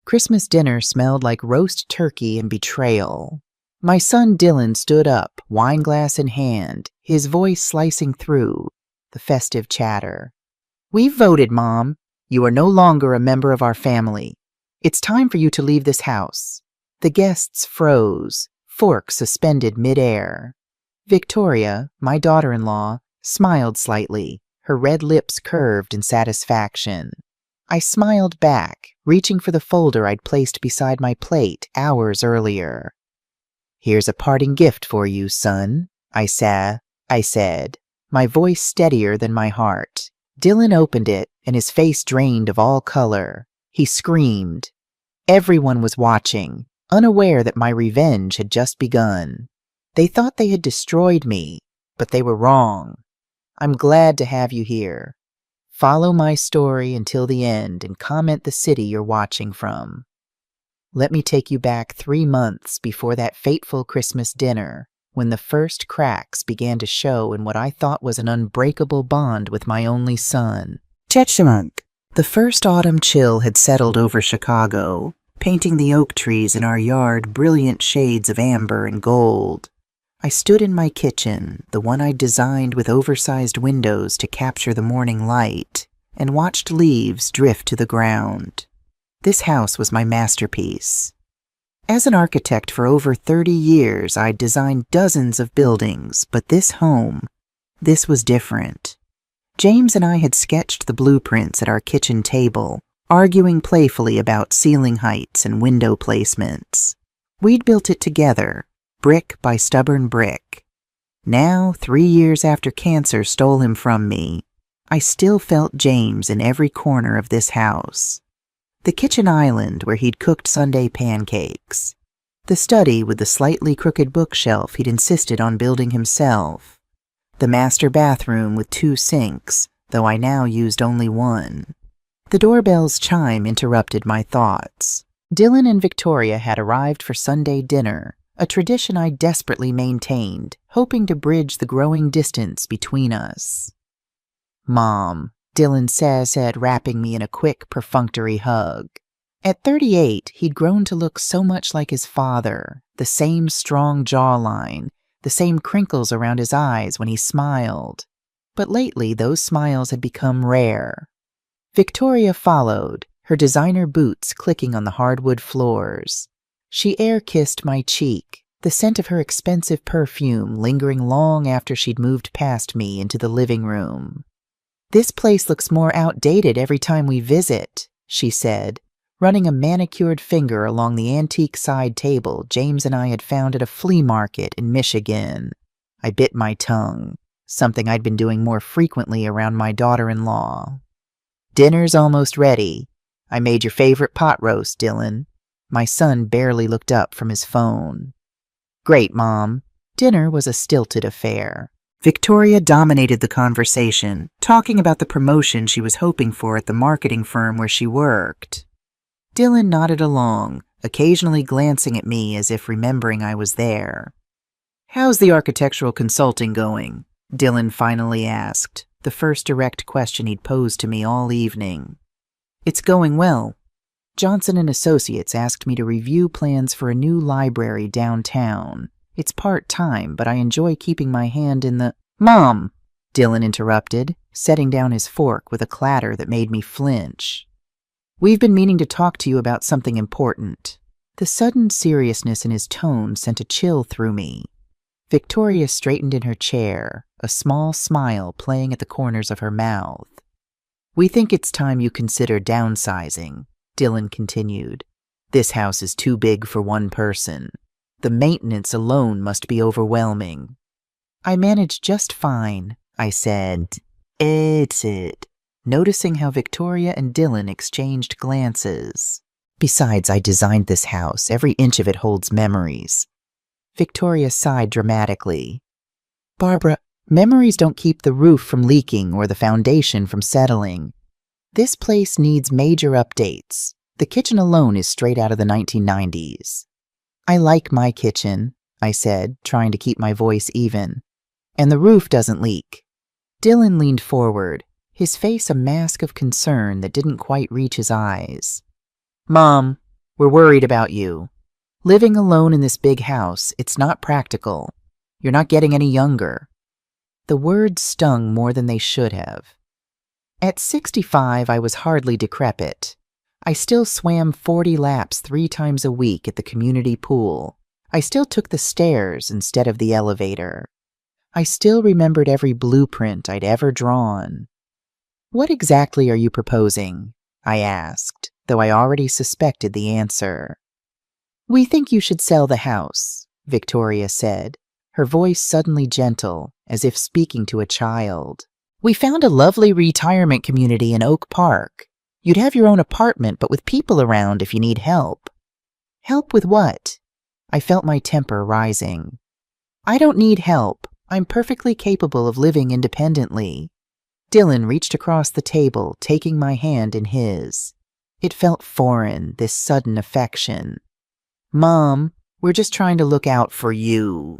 Christmas dinner smelled like roast turkey and betrayal. My son Dylan stood up, wineglass in hand, his voice slicing through the festive chatter. "We've voted, Mom. You are no longer a member of our family. It's time for you to leave this house." The guests froze, fork suspended midair. Victoria, my daughter-in-law, smiled slightly, her red lips curved in satisfaction. I smiled back, reaching for the folder I'd placed beside my plate hours earlier. "Here's a parting gift for you, son," I said, my voice steadier than my heart. Dylan opened it, and his face drained of all color. He screamed. Everyone was watching, unaware that my revenge had just begun. They thought they had destroyed me, but they were wrong. "I'm glad to have you here. Follow my story until the end and comment the city you're watching from." Let me take you back 3 months before that fateful Christmas dinner, when the first cracks began to show in what I thought was an unbreakable bond with my only son. Chechimunk. The first autumn chill had settled over Chicago, painting the oak trees in our yard brilliant shades of amber and gold. I stood in my kitchen, the one I'd designed with oversized windows to capture the morning light, and watched leaves drift to the ground. This house was my masterpiece. As an architect for over 30 years, I'd designed dozens of buildings, but this home, this was different. James and I had sketched the blueprints at our kitchen table, arguing playfully about ceiling heights and window placements. We'd built it together, brick by stubborn brick. Now, 3 years after cancer stole him from me, I still felt James in every corner of this house. The kitchen island where he'd cooked Sunday pancakes. The study with the slightly crooked bookshelf he'd insisted on building himself. The master bathroom with 2 sinks, though I now used only one. The doorbell's chime interrupted my thoughts. Dylan and Victoria had arrived for Sunday dinner, a tradition I desperately maintained, hoping to bridge the growing distance between us. "Mom," Dylan said, wrapping me in a quick, perfunctory hug. At 38, he'd grown to look so much like his father, the same strong jawline, the same crinkles around his eyes when he smiled. But lately, those smiles had become rare. Victoria followed, her designer boots clicking on the hardwood floors. She air-kissed my cheek, the scent of her expensive perfume lingering long after she'd moved past me into the living room. "This place looks more outdated every time we visit," she said, running a manicured finger along the antique side table James and I had found at a flea market in Michigan. I bit my tongue, something I'd been doing more frequently around my daughter-in-law. "Dinner's almost ready. I made your favorite pot roast, Dylan." My son barely looked up from his phone. "Great, Mom." Dinner was a stilted affair. Victoria dominated the conversation, talking about the promotion she was hoping for at the marketing firm where she worked. Dylan nodded along, occasionally glancing at me as if remembering I was there. "How's the architectural consulting going?" Dylan finally asked, the first direct question he'd posed to me all evening. "It's going well. Johnson & Associates asked me to review plans for a new library downtown. It's part-time, but I enjoy keeping my hand in the—" "Mom!" Dylan interrupted, setting down his fork with a clatter that made me flinch. "We've been meaning to talk to you about something important." The sudden seriousness in his tone sent a chill through me. Victoria straightened in her chair, a small smile playing at the corners of her mouth. "We think it's time you consider downsizing," Dylan continued. "This house is too big for one person. The maintenance alone must be overwhelming." "I manage just fine," I said. "It's it," noticing how Victoria and Dylan exchanged glances. "Besides, I designed this house. Every inch of it holds memories." Victoria sighed dramatically. "Barbara, memories don't keep the roof from leaking or the foundation from settling. This place needs major updates. The kitchen alone is straight out of the 1990s. "I like my kitchen," I said, trying to keep my voice even. "And the roof doesn't leak." Dylan leaned forward, his face a mask of concern that didn't quite reach his eyes. "Mom, We're worried about you. Living alone in this big house, it's not practical. You're not getting any younger." The words stung more than they should have. At 65, I was hardly decrepit. I still swam 40 laps 3 times a week at the community pool. I still took the stairs instead of the elevator. I still remembered every blueprint I'd ever drawn. "What exactly are you proposing?" I asked, though I already suspected the answer. "We think you should sell the house," Victoria said, her voice suddenly gentle, as if speaking to a child. "We found a lovely retirement community in Oak Park. You'd have your own apartment, but with people around if you need help." "Help with what?" I felt my temper rising. "I don't need help. I'm perfectly capable of living independently." Dylan reached across the table, taking my hand in his. It felt foreign, this sudden affection. "Mom, we're just trying to look out for you.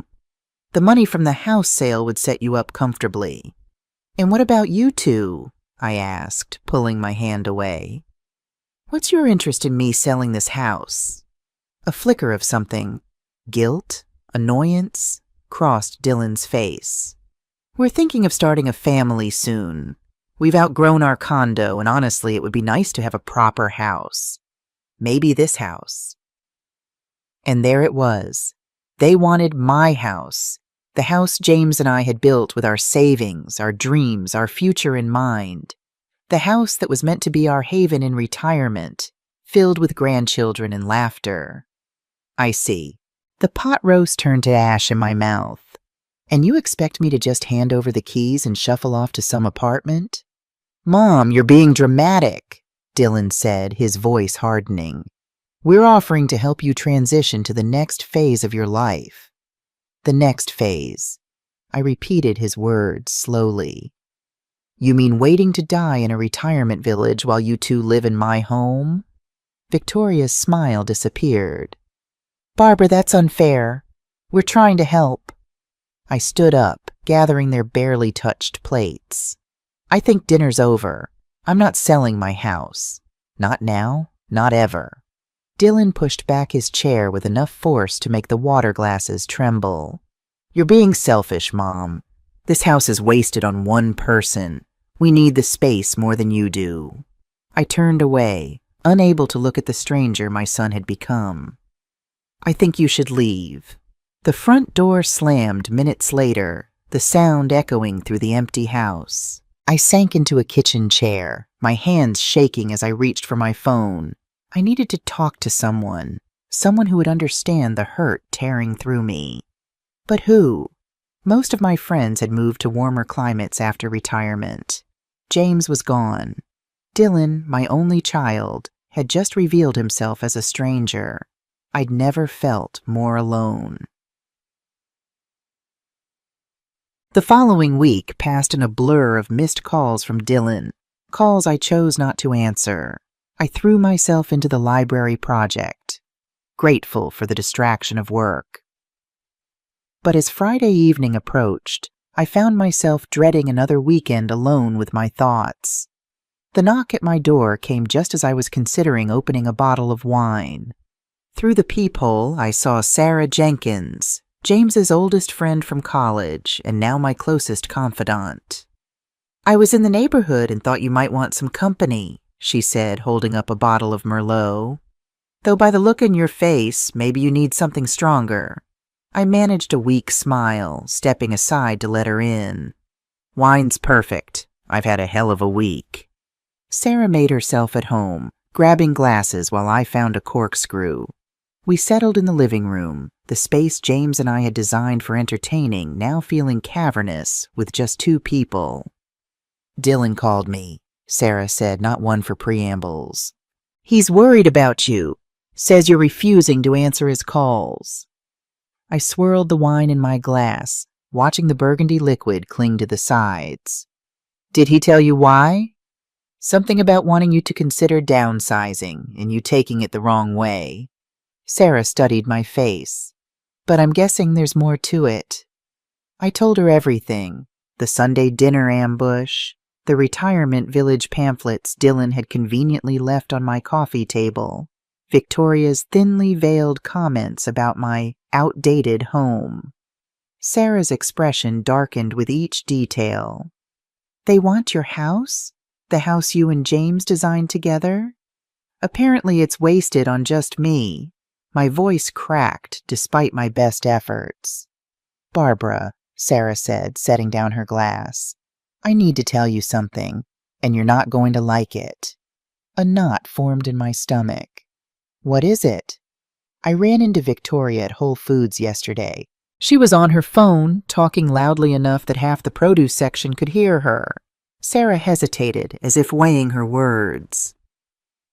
The money from the house sale would set you up comfortably." "And what about you two?" I asked, pulling my hand away. "What's your interest in me selling this house?" A flicker of something, guilt, annoyance, crossed Dylan's face. "We're thinking of starting a family soon. We've outgrown our condo, and honestly, it would be nice to have a proper house. Maybe this house." And there it was. They wanted my house, the house James and I had built with our savings, our dreams, our future in mind. The house that was meant to be our haven in retirement, filled with grandchildren and laughter. "I see." The pot roast turned to ash in my mouth. "And you expect me to just hand over the keys and shuffle off to some apartment?" "Mom, you're being dramatic," Dylan said, his voice hardening. "We're offering to help you transition to the next phase of your life." "The next phase." I repeated his words slowly. "You mean waiting to die in a retirement village while you two live in my home?" Victoria's smile disappeared. "Barbara, that's unfair. We're trying to help." I stood up, gathering their barely touched plates. "I think dinner's over. I'm not selling my house. Not now, not ever." Dylan pushed back his chair with enough force to make the water glasses tremble. "You're being selfish, Mom. This house is wasted on one person. We need the space more than you do." I turned away, unable to look at the stranger my son had become. "I think you should leave." The front door slammed minutes later, the sound echoing through the empty house. I sank into a kitchen chair, my hands shaking as I reached for my phone. I needed to talk to someone who would understand the hurt tearing through me. But who? Most of my friends had moved to warmer climates after retirement. James was gone. Dylan, my only child, had just revealed himself as a stranger. I'd never felt more alone. The following week passed in a blur of missed calls from Dylan, calls I chose not to answer. I threw myself into the library project, grateful for the distraction of work. But as Friday evening approached, I found myself dreading another weekend alone with my thoughts. The knock at my door came just as I was considering opening a bottle of wine. Through the peephole, I saw Sarah Jenkins, James's oldest friend from college, and now my closest confidant. "I was in the neighborhood and thought you might want some company," she said, holding up a bottle of Merlot. "Though by the look in your face, maybe you need something stronger." I managed a weak smile, stepping aside to let her in. "Wine's perfect. I've had a hell of a week." Sarah made herself at home, grabbing glasses while I found a corkscrew. We settled in the living room, the space James and I had designed for entertaining now feeling cavernous with just 2 people. "Dylan called me," Sarah said, not one for preambles. "He's worried about you. Says you're refusing to answer his calls." I swirled the wine in my glass, watching the burgundy liquid cling to the sides. "Did he tell you why?" "Something about wanting you to consider downsizing and you taking it the wrong way." Sarah studied my face. "But I'm guessing there's more to it." I told her everything, the Sunday dinner ambush, the retirement village pamphlets Dylan had conveniently left on my coffee table, Victoria's thinly veiled comments about my outdated home. Sarah's expression darkened with each detail. They want your house? The house you and James designed together? Apparently it's wasted on just me. My voice cracked despite my best efforts. Barbara, Sarah said, setting down her glass, I need to tell you something, and you're not going to like it. A knot formed in my stomach. What is it? I ran into Victoria at Whole Foods yesterday. She was on her phone, talking loudly enough that half the produce section could hear her. Sarah hesitated, as if weighing her words.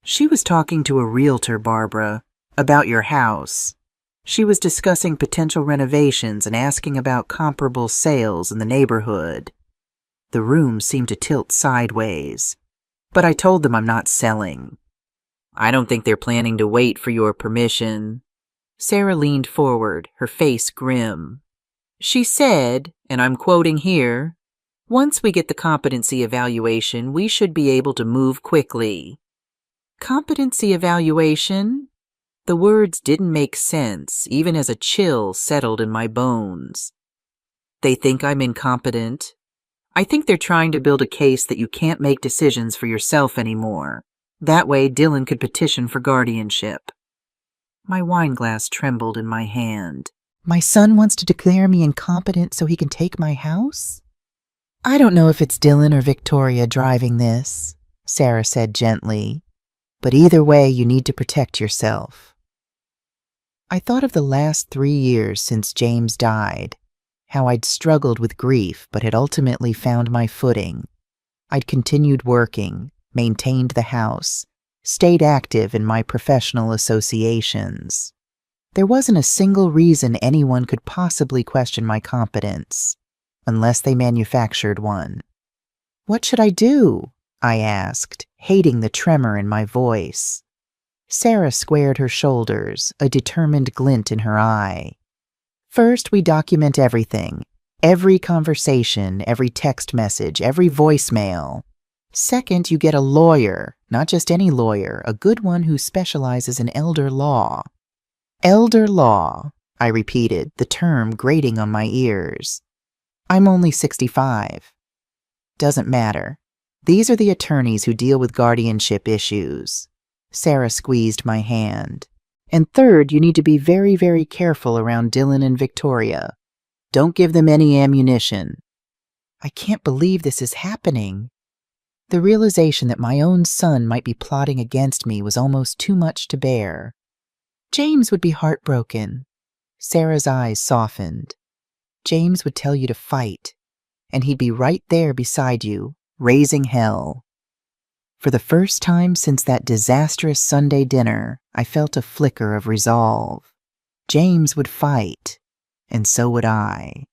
She was talking to a realtor, Barbara, about your house. She was discussing potential renovations and asking about comparable sales in the neighborhood. The room seemed to tilt sideways, but I told them I'm not selling. I don't think they're planning to wait for your permission. Sarah leaned forward, her face grim. She said, and I'm quoting here, once we get the competency evaluation, we should be able to move quickly. Competency evaluation? The words didn't make sense, even as a chill settled in my bones. They think I'm incompetent. I think they're trying to build a case that you can't make decisions for yourself anymore. That way, Dylan could petition for guardianship. My wineglass trembled in my hand. My son wants to declare me incompetent so he can take my house? I don't know if it's Dylan or Victoria driving this, Sarah said gently. But either way, you need to protect yourself. I thought of the last 3 years since James died, how I'd struggled with grief but had ultimately found my footing. I'd continued working, maintained the house, stayed active in my professional associations. There wasn't a single reason anyone could possibly question my competence, unless they manufactured one. What should I do? I asked, hating the tremor in my voice. Sarah squared her shoulders, a determined glint in her eye. First, we document everything. Every conversation, every text message, every voicemail. Second, you get a lawyer, not just any lawyer, a good one who specializes in elder law. Elder law, I repeated, the term grating on my ears. I'm only 65. Doesn't matter. These are the attorneys who deal with guardianship issues. Sarah squeezed my hand. And third, you need to be very, very careful around Dylan and Victoria. Don't give them any ammunition. I can't believe this is happening. The realization that my own son might be plotting against me was almost too much to bear. James would be heartbroken. Sarah's eyes softened. James would tell you to fight, and he'd be right there beside you, raising hell. For the first time since that disastrous Sunday dinner, I felt a flicker of resolve. James would fight, and so would I.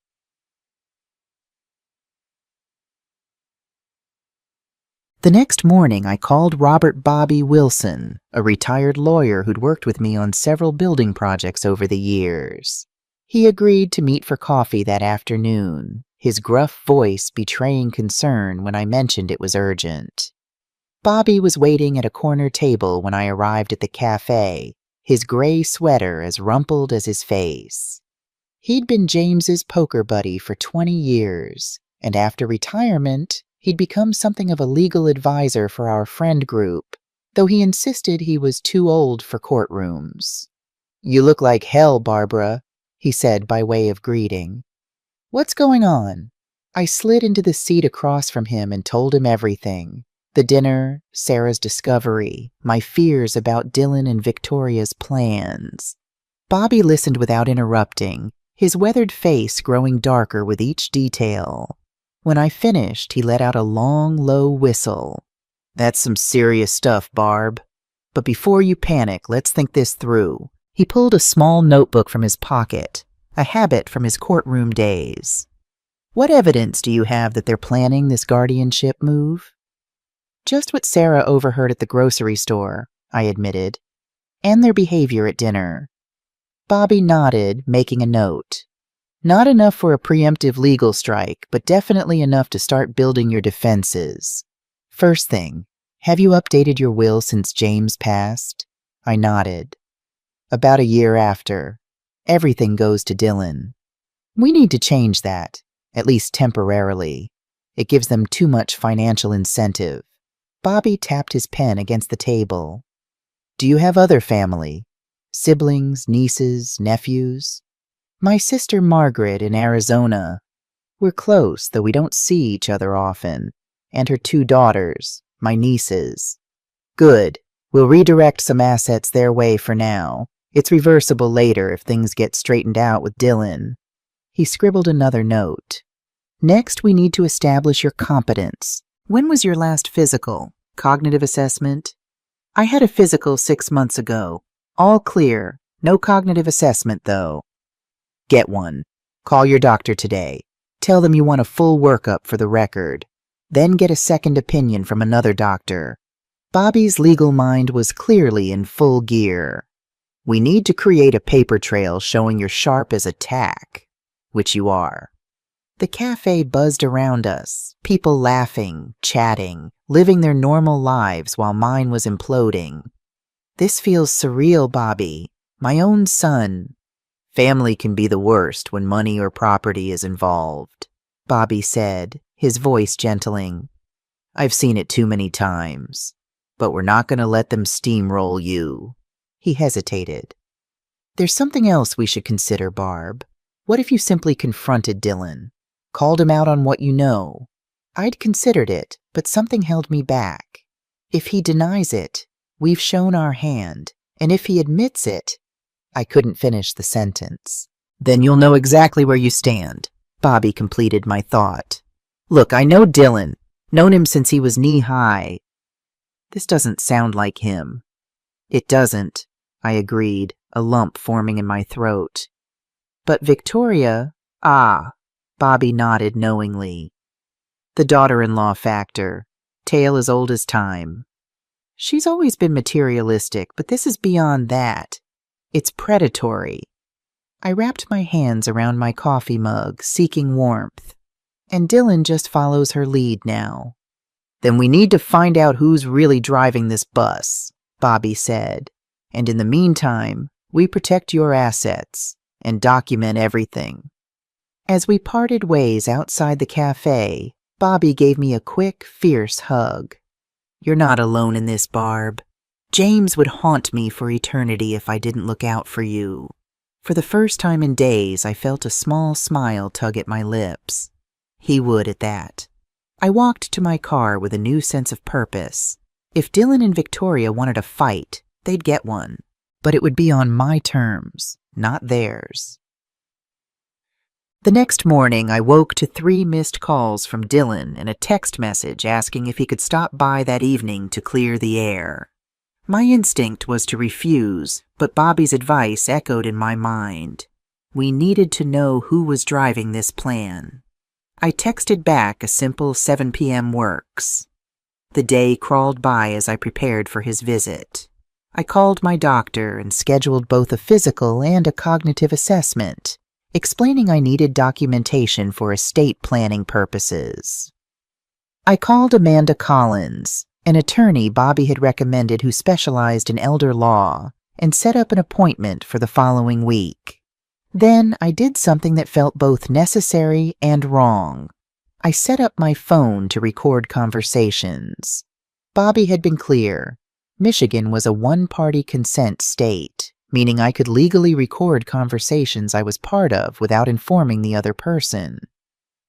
The next morning, I called Robert Bobby Wilson, a retired lawyer who'd worked with me on several building projects over the years. He agreed to meet for coffee that afternoon, his gruff voice betraying concern when I mentioned it was urgent. Bobby was waiting at a corner table when I arrived at the cafe, his gray sweater as rumpled as his face. He'd been James's poker buddy for 20 years, and after retirement, he'd become something of a legal advisor for our friend group, though he insisted he was too old for courtrooms. "You look like hell, Barbara," he said by way of greeting. "What's going on?" I slid into the seat across from him and told him everything. The dinner, Sarah's discovery, my fears about Dylan and Victoria's plans. Bobby listened without interrupting, his weathered face growing darker with each detail. When I finished, he let out a long, low whistle. "That's some serious stuff, Barb. But before you panic, let's think this through." He pulled a small notebook from his pocket, a habit from his courtroom days. "What evidence do you have that they're planning this guardianship move?" "Just what Sarah overheard at the grocery store," I admitted, "and their behavior at dinner." Bobby nodded, making a note. "Not enough for a preemptive legal strike, but definitely enough to start building your defenses. First thing, have you updated your will since James passed?" I nodded. About a year after, everything goes to Dylan. We need to change that, at least temporarily. It gives them too much financial incentive. Bobby tapped his pen against the table. Do you have other family? Siblings, nieces, nephews? My sister Margaret in Arizona. We're close, though we don't see each other often. And her 2 daughters, my nieces. Good. We'll redirect some assets their way for now. It's reversible later if things get straightened out with Dylan. He scribbled another note. Next, we need to establish your competence. When was your last physical? Cognitive assessment? I had a physical 6 months ago. All clear. No cognitive assessment, though. Get one. Call your doctor today. Tell them you want a full workup for the record. Then get a second opinion from another doctor. Bobby's legal mind was clearly in full gear. We need to create a paper trail showing you're sharp as a tack, which you are. The cafe buzzed around us, people laughing, chatting, living their normal lives while mine was imploding. This feels surreal, Bobby. My own son. Family can be the worst when money or property is involved, Bobby said, his voice gentling. I've seen it too many times, but we're not going to let them steamroll you. He hesitated. There's something else we should consider, Barb. What if you simply confronted Dylan? Called him out on what you know? I'd considered it, but something held me back. If he denies it, we've shown our hand, and if he admits it, I couldn't finish the sentence. Then you'll know exactly where you stand, Bobby completed my thought. Look, I know Dylan, known him since he was knee-high. This doesn't sound like him. It doesn't, I agreed, a lump forming in my throat. But Victoria, Bobby nodded knowingly. The daughter-in-law factor, tale as old as time. She's always been materialistic, but this is beyond that. It's predatory. I wrapped my hands around my coffee mug, seeking warmth. And Dylan just follows her lead now. Then we need to find out who's really driving this bus, Bobby said. And in the meantime, we protect your assets and document everything. As we parted ways outside the cafe, Bobby gave me a quick, fierce hug. You're not alone in this, Barb. James would haunt me for eternity if I didn't look out for you. For the first time in days, I felt a small smile tug at my lips. He would at that. I walked to my car with a new sense of purpose. If Dylan and Victoria wanted a fight, they'd get one. But it would be on my terms, not theirs. The next morning, I woke to 3 missed calls from Dylan and a text message asking if he could stop by that evening to clear the air. My instinct was to refuse, but Bobby's advice echoed in my mind. We needed to know who was driving this plan. I texted back a simple 7 p.m. works. The day crawled by as I prepared for his visit. I called my doctor and scheduled both a physical and a cognitive assessment, explaining I needed documentation for estate planning purposes. I called Amanda Collins, an attorney Bobby had recommended who specialized in elder law, and set up an appointment for the following week. Then I did something that felt both necessary and wrong. I set up my phone to record conversations. Bobby had been clear. Michigan was a one-party consent state, meaning I could legally record conversations I was part of without informing the other person.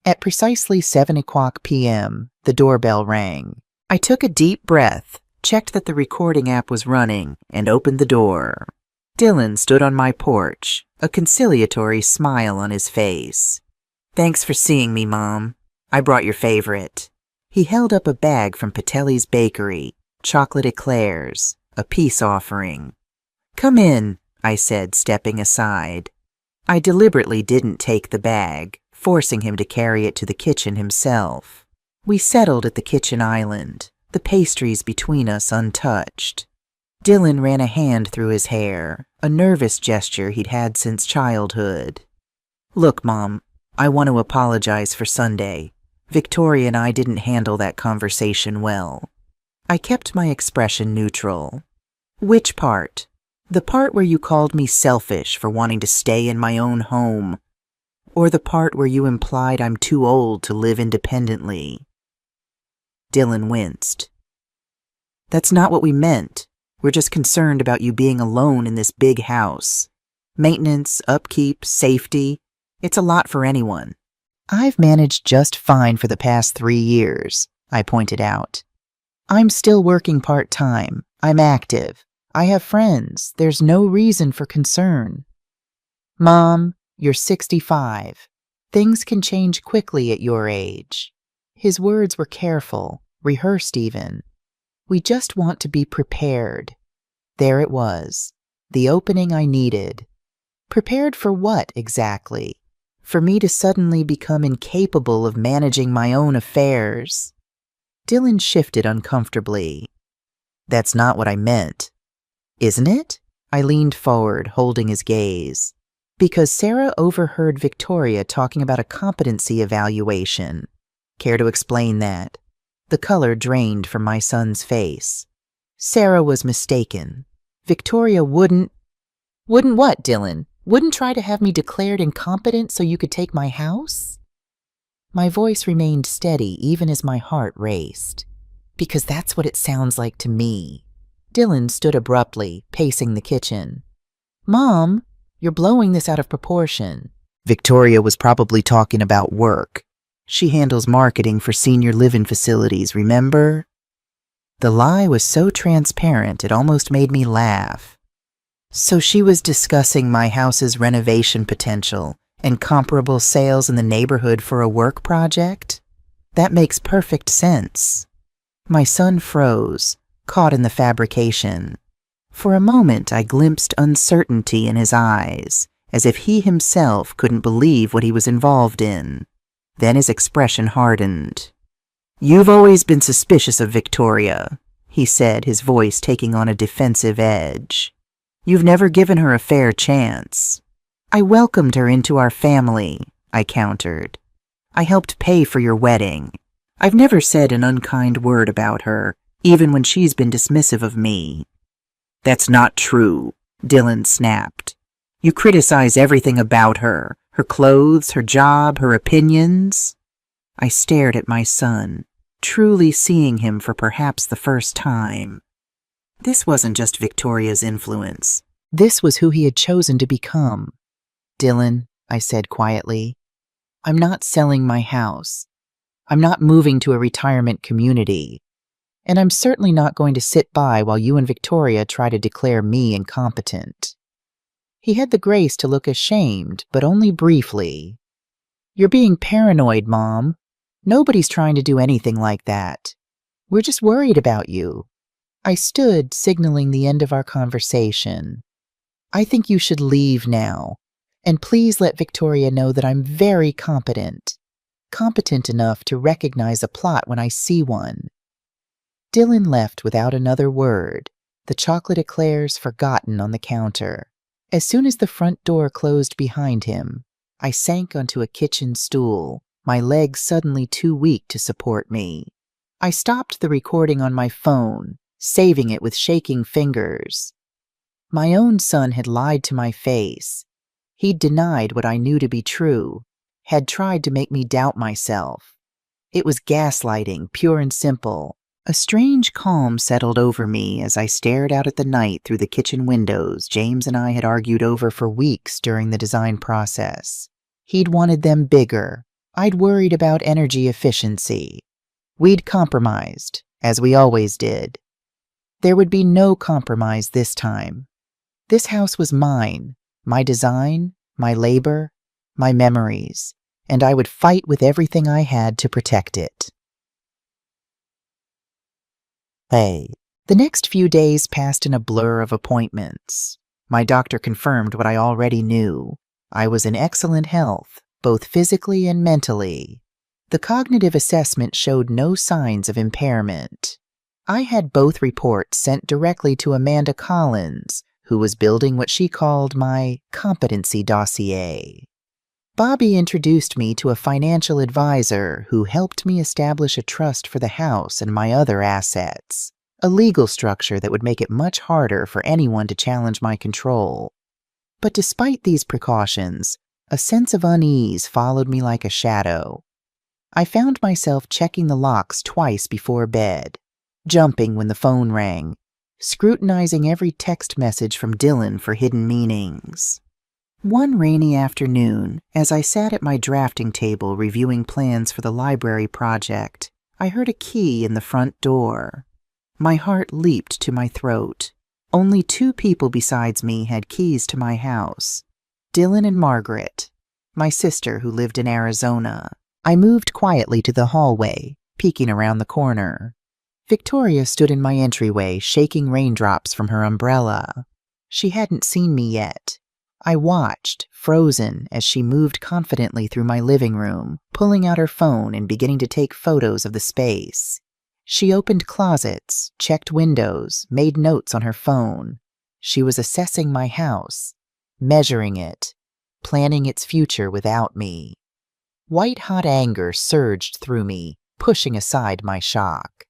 At precisely 7:00 p.m., the doorbell rang. I took a deep breath, checked that the recording app was running, and opened the door. Dylan stood on my porch, a conciliatory smile on his face. Thanks for seeing me, Mom. I brought your favorite. He held up a bag from Patelli's Bakery, chocolate eclairs, a peace offering. Come in, I said, stepping aside. I deliberately didn't take the bag, forcing him to carry it to the kitchen himself. We settled at the kitchen island, the pastries between us untouched. Dylan ran a hand through his hair, a nervous gesture he'd had since childhood. Look, Mom, I want to apologize for Sunday. Victoria and I didn't handle that conversation well. I kept my expression neutral. Which part? The part where you called me selfish for wanting to stay in my own home, or the part where you implied I'm too old to live independently? Dylan winced. That's not what we meant. We're just concerned about you being alone in this big house. Maintenance, upkeep, safety. It's a lot for anyone. I've managed just fine for the past 3 years, I pointed out. I'm still working part-time. I'm active. I have friends. There's no reason for concern. Mom, you're 65. Things can change quickly at your age. His words were careful, rehearsed even. We just want to be prepared. There it was, the opening I needed. Prepared for what exactly? For me to suddenly become incapable of managing my own affairs? Dylan shifted uncomfortably. That's not what I meant. Isn't it? I leaned forward, holding his gaze. Because Sarah overheard Victoria talking about a competency evaluation. Care to explain that? The color drained from my son's face. Sarah was mistaken. Victoria wouldn't... Wouldn't what, Dylan? Wouldn't try to have me declared incompetent so you could take my house? My voice remained steady even as my heart raced. Because that's what it sounds like to me. Dylan stood abruptly, pacing the kitchen. Mom, you're blowing this out of proportion. Victoria was probably talking about work. She handles marketing for senior living facilities, remember? The lie was so transparent it almost made me laugh. So she was discussing my house's renovation potential and comparable sales in the neighborhood for a work project? That makes perfect sense. My son froze, caught in the fabrication. For a moment I glimpsed uncertainty in his eyes, as if he himself couldn't believe what he was involved in. Then his expression hardened. You've always been suspicious of Victoria, he said, his voice taking on a defensive edge. You've never given her a fair chance. I welcomed her into our family, I countered. I helped pay for your wedding. I've never said an unkind word about her, even when she's been dismissive of me. That's not true, Dylan snapped. You criticize everything about her. Her clothes, her job, her opinions. I stared at my son, truly seeing him for perhaps the first time. This wasn't just Victoria's influence. This was who he had chosen to become. Dylan, I said quietly, I'm not selling my house. I'm not moving to a retirement community. And I'm certainly not going to sit by while you and Victoria try to declare me incompetent. He had the grace to look ashamed, but only briefly. You're being paranoid, Mom. Nobody's trying to do anything like that. We're just worried about you. I stood, signaling the end of our conversation. I think you should leave now, and please let Victoria know that I'm very competent. Competent enough to recognize a plot when I see one. Dylan left without another word, the chocolate eclairs forgotten on the counter. As soon as the front door closed behind him, I sank onto a kitchen stool, my legs suddenly too weak to support me. I stopped the recording on my phone, saving it with shaking fingers. My own son had lied to my face. He'd denied what I knew to be true, had tried to make me doubt myself. It was gaslighting, pure and simple. A strange calm settled over me as I stared out at the night through the kitchen windows James and I had argued over for weeks during the design process. He'd wanted them bigger. I'd worried about energy efficiency. We'd compromised, as we always did. There would be no compromise this time. This house was mine, my design, my labor, my memories, and I would fight with everything I had to protect it. The next few days passed in a blur of appointments. My doctor confirmed what I already knew. I was in excellent health, both physically and mentally. The cognitive assessment showed no signs of impairment. I had both reports sent directly to Amanda Collins, who was building what she called my competency dossier. Bobby introduced me to a financial advisor who helped me establish a trust for the house and my other assets. a legal structure that would make it much harder for anyone to challenge my control. But despite these precautions, a sense of unease followed me like a shadow. I found myself checking the locks twice before bed, jumping when the phone rang, scrutinizing every text message from Dylan for hidden meanings. One rainy afternoon, as I sat at my drafting table reviewing plans for the library project, I heard a key in the front door. My heart leaped to my throat. Only 2 people besides me had keys to my house, Dylan and Margaret, my sister who lived in Arizona. I moved quietly to the hallway, peeking around the corner. Victoria stood in my entryway, shaking raindrops from her umbrella. She hadn't seen me yet. I watched, frozen, as she moved confidently through my living room, pulling out her phone and beginning to take photos of the space. She opened closets, checked windows, made notes on her phone. She was assessing my house, measuring it, planning its future without me. White-hot anger surged through me, pushing aside my shock.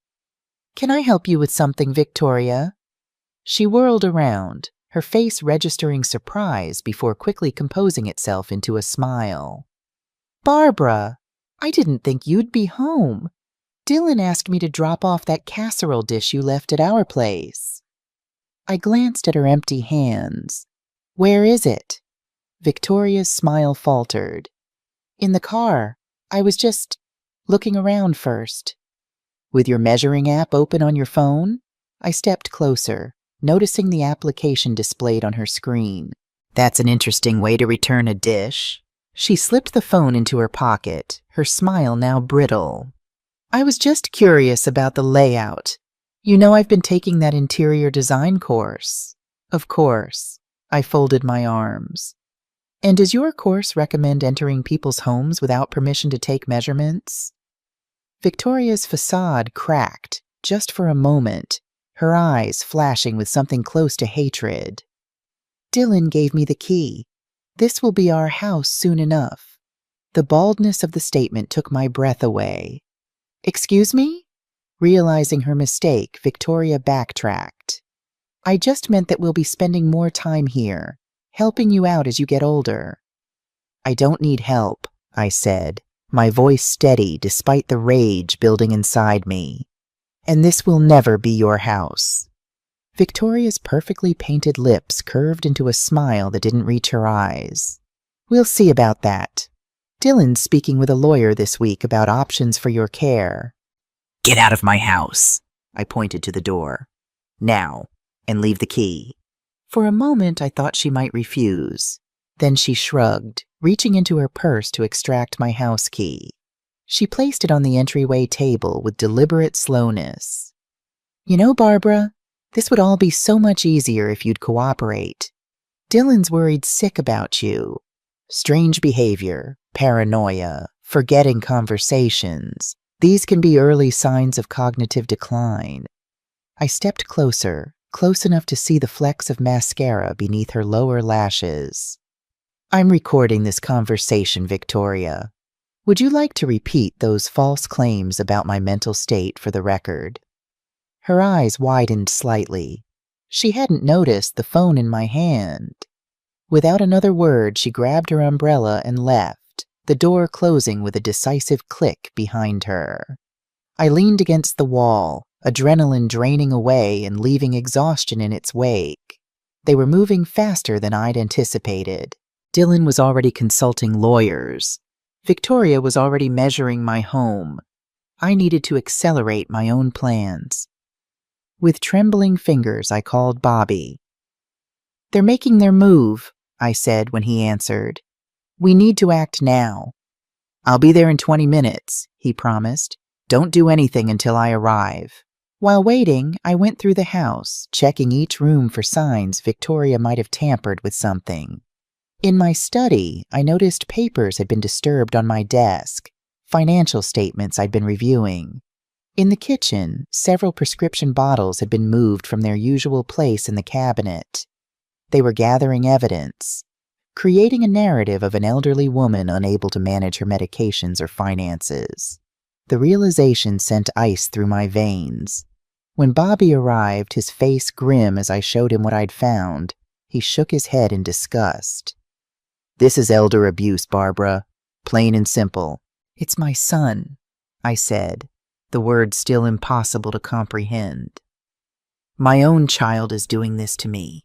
"Can I help you with something, Victoria?" She whirled around, her face registering surprise before quickly composing itself into a smile. "Barbara, I didn't think you'd be home. Dylan asked me to drop off that casserole dish you left at our place." I glanced at her empty hands. "Where is it?" Victoria's smile faltered. "In the car. I was just looking around first." "With your measuring app open on your phone?" I stepped closer, noticing the application displayed on her screen. "That's an interesting way to return a dish." She slipped the phone into her pocket, her smile now brittle. "I was just curious about the layout. You know I've been taking that interior design course." "Of course." I folded my arms. "And does your course recommend entering people's homes without permission to take measurements?" Victoria's facade cracked, just for a moment, her eyes flashing with something close to hatred. "Dylan gave me the key. This will be our house soon enough." The baldness of the statement took my breath away. "Excuse me?" Realizing her mistake, Victoria backtracked. "I just meant that we'll be spending more time here, helping you out as you get older." "I don't need help," I said, my voice steady despite the rage building inside me. "And this will never be your house." Victoria's perfectly painted lips curved into a smile that didn't reach her eyes. "We'll see about that. Dylan's speaking with a lawyer this week about options for your care." "Get out of my house," I pointed to the door. "Now, and leave the key." For a moment I thought she might refuse. Then she shrugged, reaching into her purse to extract my house key. She placed it on the entryway table with deliberate slowness. "You know, Barbara, this would all be so much easier if you'd cooperate. Dylan's worried sick about you. Strange behavior, paranoia, forgetting conversations. These can be early signs of cognitive decline." I stepped closer, close enough to see the flecks of mascara beneath her lower lashes. "I'm recording this conversation, Victoria. Would you like to repeat those false claims about my mental state for the record?" Her eyes widened slightly. She hadn't noticed the phone in my hand. Without another word, she grabbed her umbrella and left, the door closing with a decisive click behind her. I leaned against the wall, adrenaline draining away and leaving exhaustion in its wake. They were moving faster than I'd anticipated. Dylan was already consulting lawyers. Victoria was already measuring my home. I needed to accelerate my own plans. With trembling fingers, I called Bobby. "They're making their move," I said when he answered. "We need to act now." "I'll be there in 20 minutes, he promised. "Don't do anything until I arrive." While waiting, I went through the house, checking each room for signs Victoria might have tampered with something. In my study, I noticed papers had been disturbed on my desk, financial statements I'd been reviewing. In the kitchen, several prescription bottles had been moved from their usual place in the cabinet. They were gathering evidence, creating a narrative of an elderly woman unable to manage her medications or finances. The realization sent ice through my veins. When Bobby arrived, his face grim as I showed him what I'd found, he shook his head in disgust. "This is elder abuse, Barbara. Plain and simple." "It's my son," I said, the words still impossible to comprehend. "My own child is doing this to me."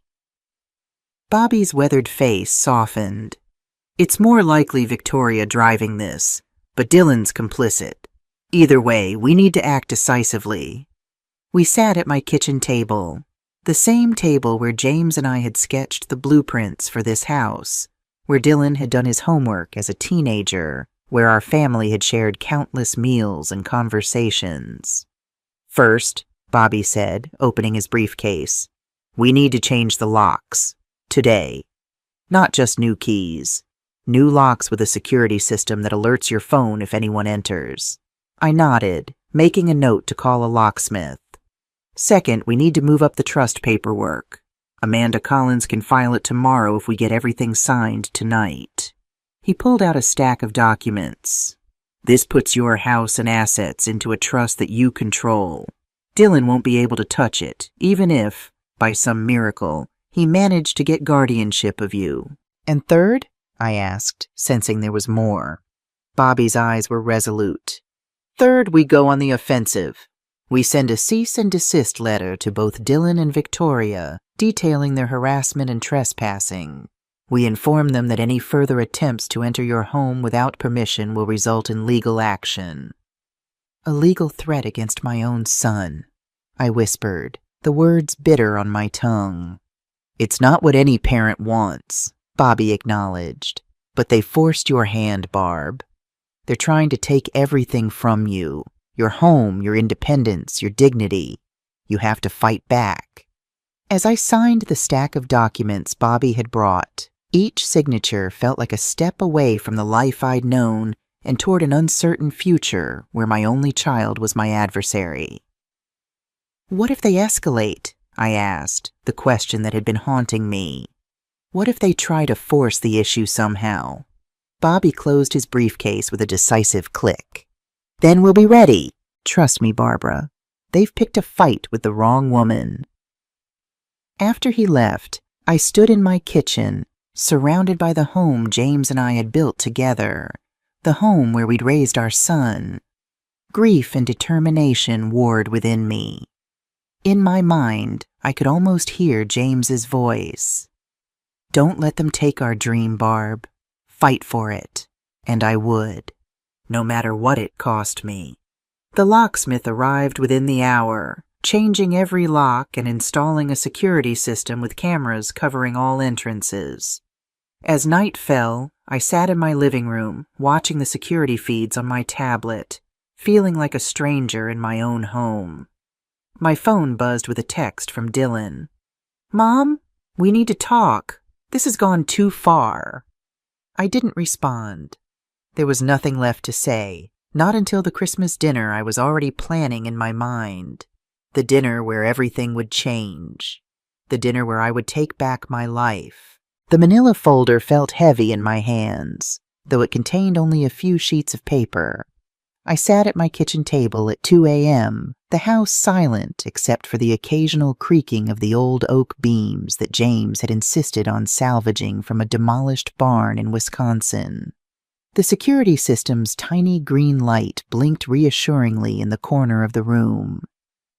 Bobby's weathered face softened. "It's more likely Victoria driving this, but Dylan's complicit. Either way, we need to act decisively." We sat at my kitchen table, the same table where James and I had sketched the blueprints for this house, where Dylan had done his homework as a teenager, where our family had shared countless meals and conversations. "First," Bobby said, opening his briefcase, "we need to change the locks. Today. Not just new keys. New locks with a security system that alerts your phone if anyone enters." I nodded, making a note to call a locksmith. "Second, we need to move up the trust paperwork. Amanda Collins can file it tomorrow if we get everything signed tonight." He pulled out a stack of documents. "This puts your house and assets into a trust that you control. Dylan won't be able to touch it, even if, by some miracle, he managed to get guardianship of you." "And third?" I asked, sensing there was more. Bobby's eyes were resolute. "Third, we go on the offensive. We send a cease and desist letter to both Dylan and Victoria, detailing their harassment and trespassing. We inform them that any further attempts to enter your home without permission will result in legal action." "A legal threat against my own son," I whispered, the words bitter on my tongue. "It's not what any parent wants," Bobby acknowledged, "but they forced your hand, Barb. They're trying to take everything from you. Your home, your independence, your dignity. You have to fight back." As I signed the stack of documents Bobby had brought, each signature felt like a step away from the life I'd known and toward an uncertain future where my only child was my adversary. "What if they escalate?" I asked, the question that had been haunting me. "What if they try to force the issue somehow?" Bobby closed his briefcase with a decisive click. "Then we'll be ready. Trust me, Barbara. They've picked a fight with the wrong woman." After he left, I stood in my kitchen, surrounded by the home James and I had built together, the home where we'd raised our son. Grief and determination warred within me. In my mind, I could almost hear James's voice. "Don't let them take our dream, Barb. Fight for it." And I would, no matter what it cost me. The locksmith arrived within the hour, changing every lock and installing a security system with cameras covering all entrances. As night fell, I sat in my living room, watching the security feeds on my tablet, feeling like a stranger in my own home. My phone buzzed with a text from Dylan. "Mom, we need to talk. This has gone too far." I didn't respond. There was nothing left to say, not until the Christmas dinner I was already planning in my mind. The dinner where everything would change. The dinner where I would take back my life. The manila folder felt heavy in my hands, though it contained only a few sheets of paper. I sat at my kitchen table at 2 a.m., the house silent except for the occasional creaking of the old oak beams that James had insisted on salvaging from a demolished barn in Wisconsin. The security system's tiny green light blinked reassuringly in the corner of the room.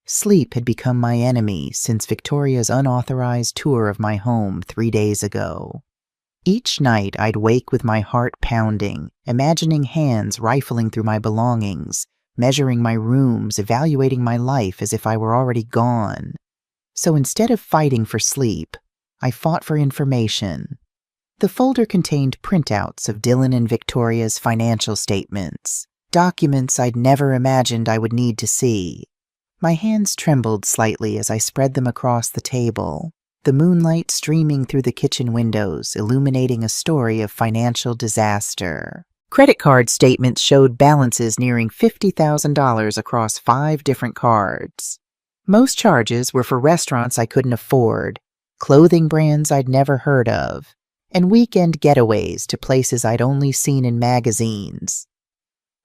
Sleep had become my enemy since Victoria's unauthorized tour of my home 3 days ago. Each night I'd wake with my heart pounding, imagining hands rifling through my belongings, measuring my rooms, evaluating my life as if I were already gone. So instead of fighting for sleep, I fought for information. The folder contained printouts of Dylan and Victoria's financial statements, documents I'd never imagined I would need to see. My hands trembled slightly as I spread them across the table, the moonlight streaming through the kitchen windows, illuminating a story of financial disaster. Credit card statements showed balances nearing $50,000 across 5 different cards. Most charges were for restaurants I couldn't afford, clothing brands I'd never heard of, and weekend getaways to places I'd only seen in magazines.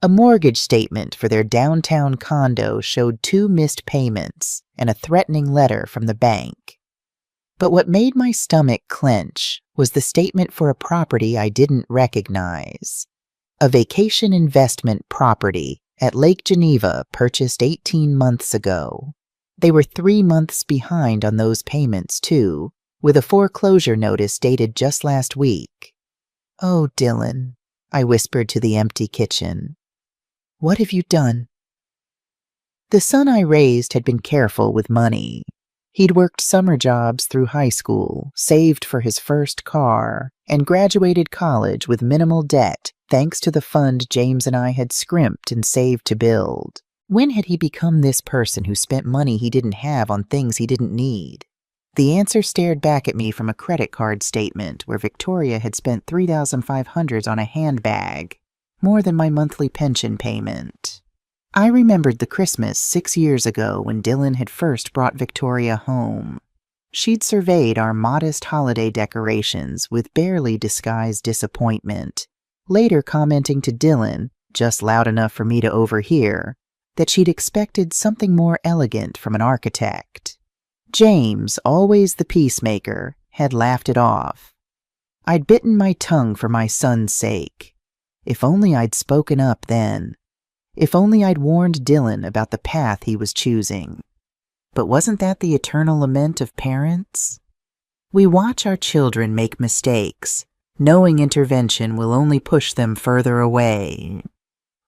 A mortgage statement for their downtown condo showed 2 missed payments and a threatening letter from the bank. But what made my stomach clench was the statement for a property I didn't recognize. A vacation investment property at Lake Geneva purchased 18 months ago. They were 3 months behind on those payments, too, with a foreclosure notice dated just last week. "Oh, Dylan," I whispered to the empty kitchen. "What have you done?" The son I raised had been careful with money. He'd worked summer jobs through high school, saved for his first car, and graduated college with minimal debt thanks to the fund James and I had scrimped and saved to build. When had he become this person who spent money he didn't have on things he didn't need? The answer stared back at me from a credit card statement where Victoria had spent $3,500 on a handbag, more than my monthly pension payment. I remembered the Christmas 6 years ago when Dylan had first brought Victoria home. She'd surveyed our modest holiday decorations with barely disguised disappointment, later commenting to Dylan, just loud enough for me to overhear, that she'd expected something more elegant from an architect. James, always the peacemaker, had laughed it off. I'd bitten my tongue for my son's sake. If only I'd spoken up then. If only I'd warned Dylan about the path he was choosing. But wasn't that the eternal lament of parents? We watch our children make mistakes, knowing intervention will only push them further away.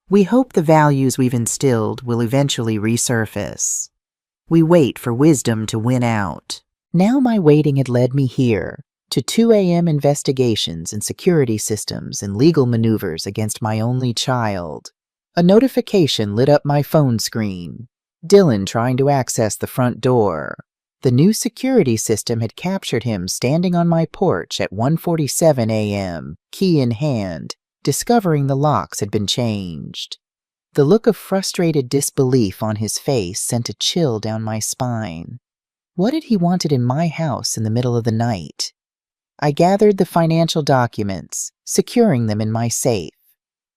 We hope the values we've instilled will eventually resurface. We wait for wisdom to win out. Now my waiting had led me here, to 2 a.m. investigations and security systems and legal maneuvers against my only child. A notification lit up my phone screen. Dylan trying to access the front door. The new security system had captured him standing on my porch at 1:47 a.m., key in hand, discovering the locks had been changed. The look of frustrated disbelief on his face sent a chill down my spine. What had he wanted in my house in the middle of the night? I gathered the financial documents, securing them in my safe.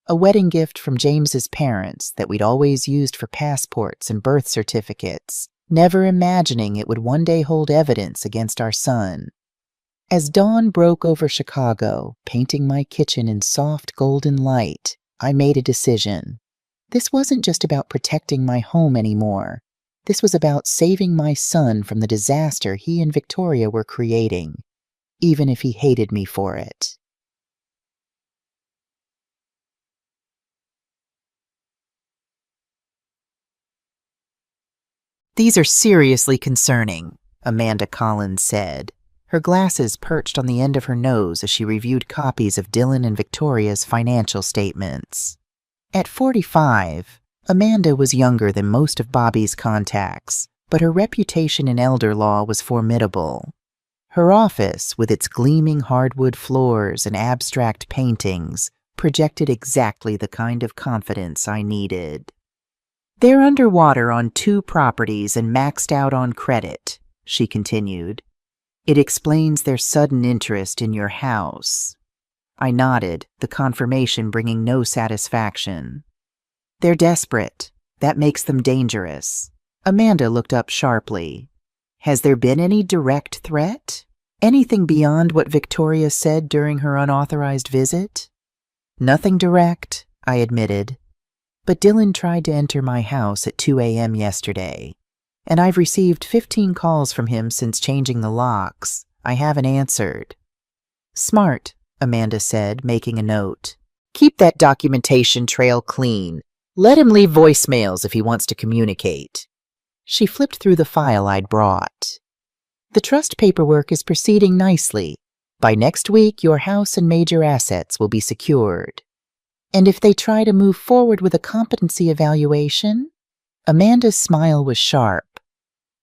A wedding gift from James's parents that we'd always used for passports and birth certificates, never imagining it would one day hold evidence against our son. As dawn broke over Chicago, painting my kitchen in soft golden light, I made a decision. This wasn't just about protecting my home anymore. This was about saving my son from the disaster he and Victoria were creating, even if he hated me for it. "These are seriously concerning," Amanda Collins said, her glasses perched on the end of her nose as she reviewed copies of Dylan and Victoria's financial statements. At 45, Amanda was younger than most of Bobby's contacts, but her reputation in elder law was formidable. Her office, with its gleaming hardwood floors and abstract paintings, projected exactly the kind of confidence I needed. "They're underwater on 2 properties and maxed out on credit," she continued. "It explains their sudden interest in your house." I nodded, the confirmation bringing no satisfaction. "They're desperate. That makes them dangerous." Amanda looked up sharply. "Has there been any direct threat? Anything beyond what Victoria said during her unauthorized visit?" "Nothing direct," I admitted. "But Dylan tried to enter my house at 2 a.m. yesterday, and I've received 15 calls from him since changing the locks. I haven't answered." "Smart," Amanda said, making a note. "Keep that documentation trail clean. Let him leave voicemails if he wants to communicate." She flipped through the file I'd brought. "The trust paperwork is proceeding nicely. By next week, your house and major assets will be secured. And if they try to move forward with a competency evaluation?" Amanda's smile was sharp.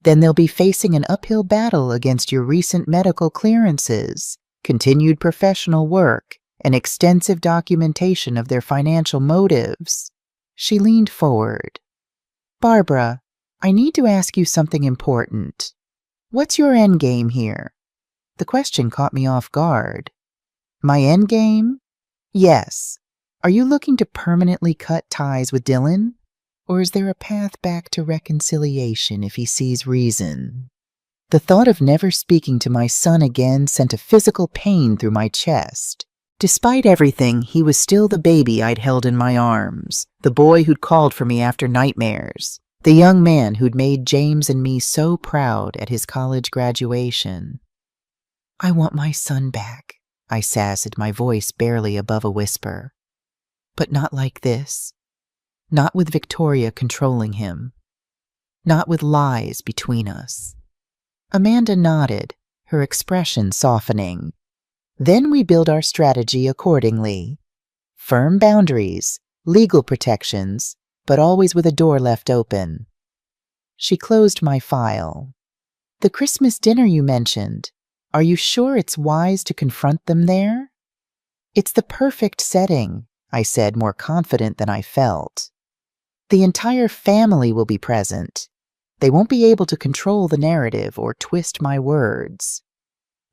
"Then they'll be facing an uphill battle against your recent medical clearances, continued professional work, and extensive documentation of their financial motives." She leaned forward. "Barbara, I need to ask you something important. What's your endgame here?" The question caught me off guard. "My endgame?" "Yes. Are you looking to permanently cut ties with Dylan? Or is there a path back to reconciliation if he sees reason? The thought of never speaking to my son again sent a physical pain through my chest. Despite everything, he was still the baby I'd held in my arms, the boy who'd called for me after nightmares, the young man who'd made James and me so proud at his college graduation. I want my son back, I sassed, my voice barely above a whisper. But not like this. Not with Victoria controlling him. Not with lies between us. Amanda nodded, her expression softening. Then we build our strategy accordingly. Firm boundaries, legal protections, but always with a door left open. She closed my file. The Christmas dinner you mentioned, are you sure it's wise to confront them there? It's the perfect setting, I said, more confident than I felt. The entire family will be present. They won't be able to control the narrative or twist my words.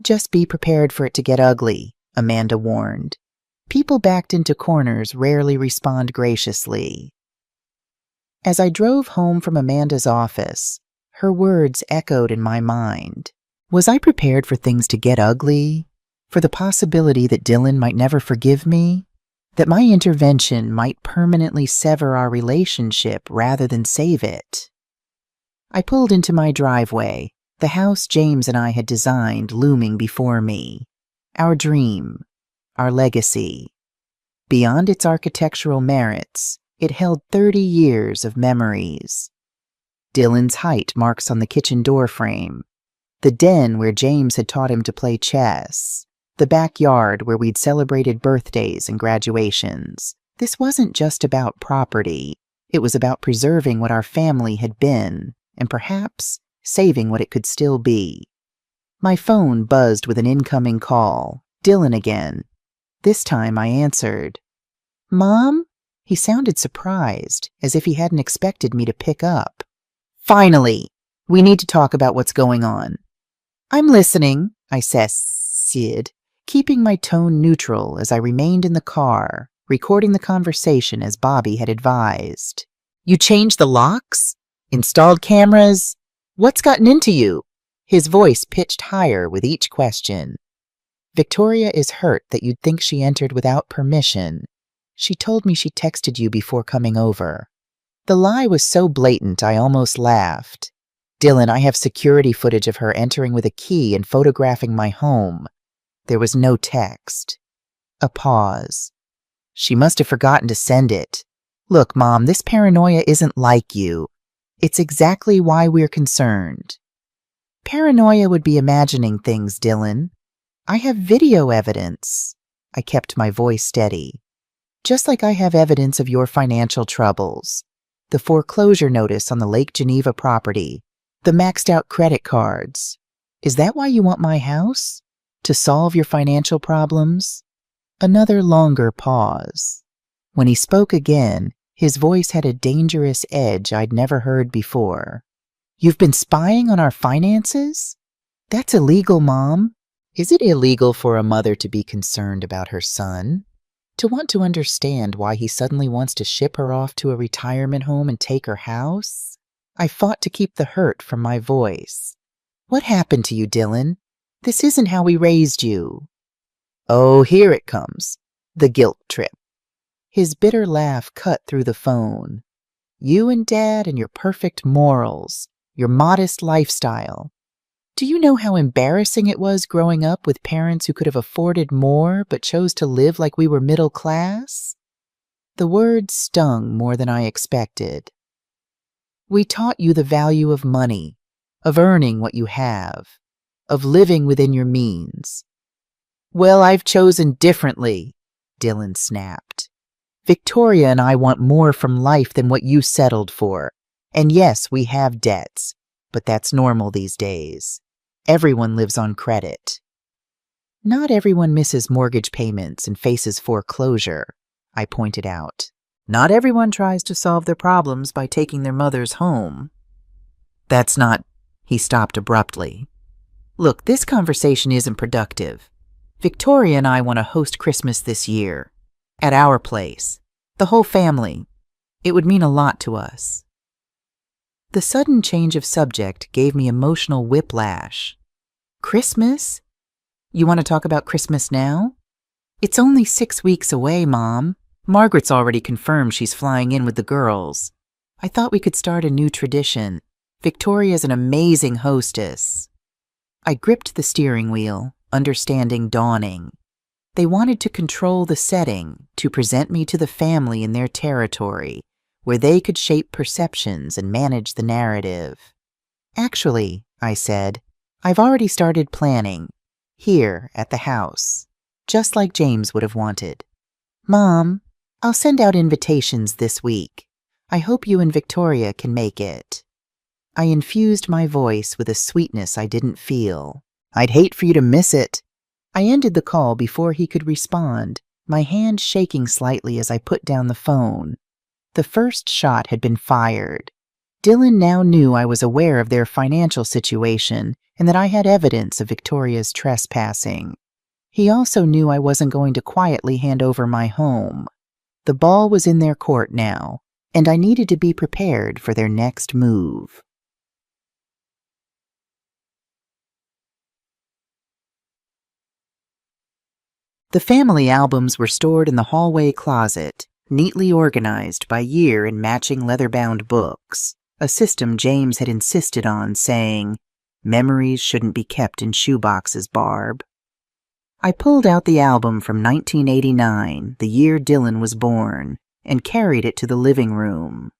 Just be prepared for it to get ugly, Amanda warned. People backed into corners rarely respond graciously. As I drove home from Amanda's office, her words echoed in my mind. Was I prepared for things to get ugly? For the possibility that Dylan might never forgive me? That my intervention might permanently sever our relationship rather than save it? I pulled into my driveway, the house James and I had designed looming before me. Our dream, our legacy. Beyond its architectural merits, it held 30 years of memories. Dylan's height marks on the kitchen door frame, the den where James had taught him to play chess, the backyard where we'd celebrated birthdays and graduations. This wasn't just about property. It was about preserving what our family had been, and perhaps saving what it could still be. My phone buzzed with an incoming call. Dylan again. This time I answered. Mom? He sounded surprised, as if he hadn't expected me to pick up. Finally! We need to talk about what's going on. I'm listening, I said, keeping my tone neutral as I remained in the car, recording the conversation as Bobby had advised. You changed the locks? Installed cameras? What's gotten into you? His voice pitched higher with each question. Victoria is hurt that you'd think she entered without permission. She told me she texted you before coming over. The lie was so blatant I almost laughed. Dylan, I have security footage of her entering with a key and photographing my home. There was no text. A pause. She must have forgotten to send it. Look, Mom, this paranoia isn't like you. It's exactly why we're concerned. Paranoia would be imagining things, Dylan. I have video evidence. I kept my voice steady. Just like I have evidence of your financial troubles. The foreclosure notice on the Lake Geneva property. The maxed out credit cards. Is that why you want my house? To solve your financial problems? Another longer pause. When he spoke again, his voice had a dangerous edge I'd never heard before. You've been spying on our finances? That's illegal, Mom. Is it illegal for a mother to be concerned about her son? To want to understand why he suddenly wants to ship her off to a retirement home and take her house? I fought to keep the hurt from my voice. What happened to you, Dylan? This isn't how we raised you. Oh, here it comes. The guilt trip. His bitter laugh cut through the phone. You and Dad and your perfect morals, your modest lifestyle. Do you know how embarrassing it was growing up with parents who could have afforded more but chose to live like we were middle class? The words stung more than I expected. We taught you the value of money, of earning what you have, of living within your means. Well, I've chosen differently, Dylan snapped. Victoria and I want more from life than what you settled for. And yes, we have debts, but that's normal these days. Everyone lives on credit. Not everyone misses mortgage payments and faces foreclosure, I pointed out. Not everyone tries to solve their problems by taking their mother's home. That's not... He stopped abruptly. Look, this conversation isn't productive. Victoria and I want to host Christmas this year. At our place. The whole family. It would mean a lot to us. The sudden change of subject gave me emotional whiplash. Christmas? You want to talk about Christmas now? It's only 6 weeks away, Mom. Margaret's already confirmed she's flying in with the girls. I thought we could start a new tradition. Victoria's an amazing hostess. I gripped the steering wheel, understanding dawning. They wanted to control the setting, to present me to the family in their territory, where they could shape perceptions and manage the narrative. Actually, I said, I've already started planning, here at the house, just like James would have wanted. Mom, I'll send out invitations this week. I hope you and Victoria can make it. I infused my voice with a sweetness I didn't feel. I'd hate for you to miss it. I ended the call before he could respond, my hand shaking slightly as I put down the phone. The first shot had been fired. Dylan now knew I was aware of their financial situation and that I had evidence of Victoria's trespassing. He also knew I wasn't going to quietly hand over my home. The ball was in their court now, and I needed to be prepared for their next move. The family albums were stored in the hallway closet, neatly organized by year in matching leather-bound books, a system James had insisted on, saying, "Memories shouldn't be kept in shoeboxes, Barb." I pulled out the album from 1989, the year Dylan was born, and carried it to the living room.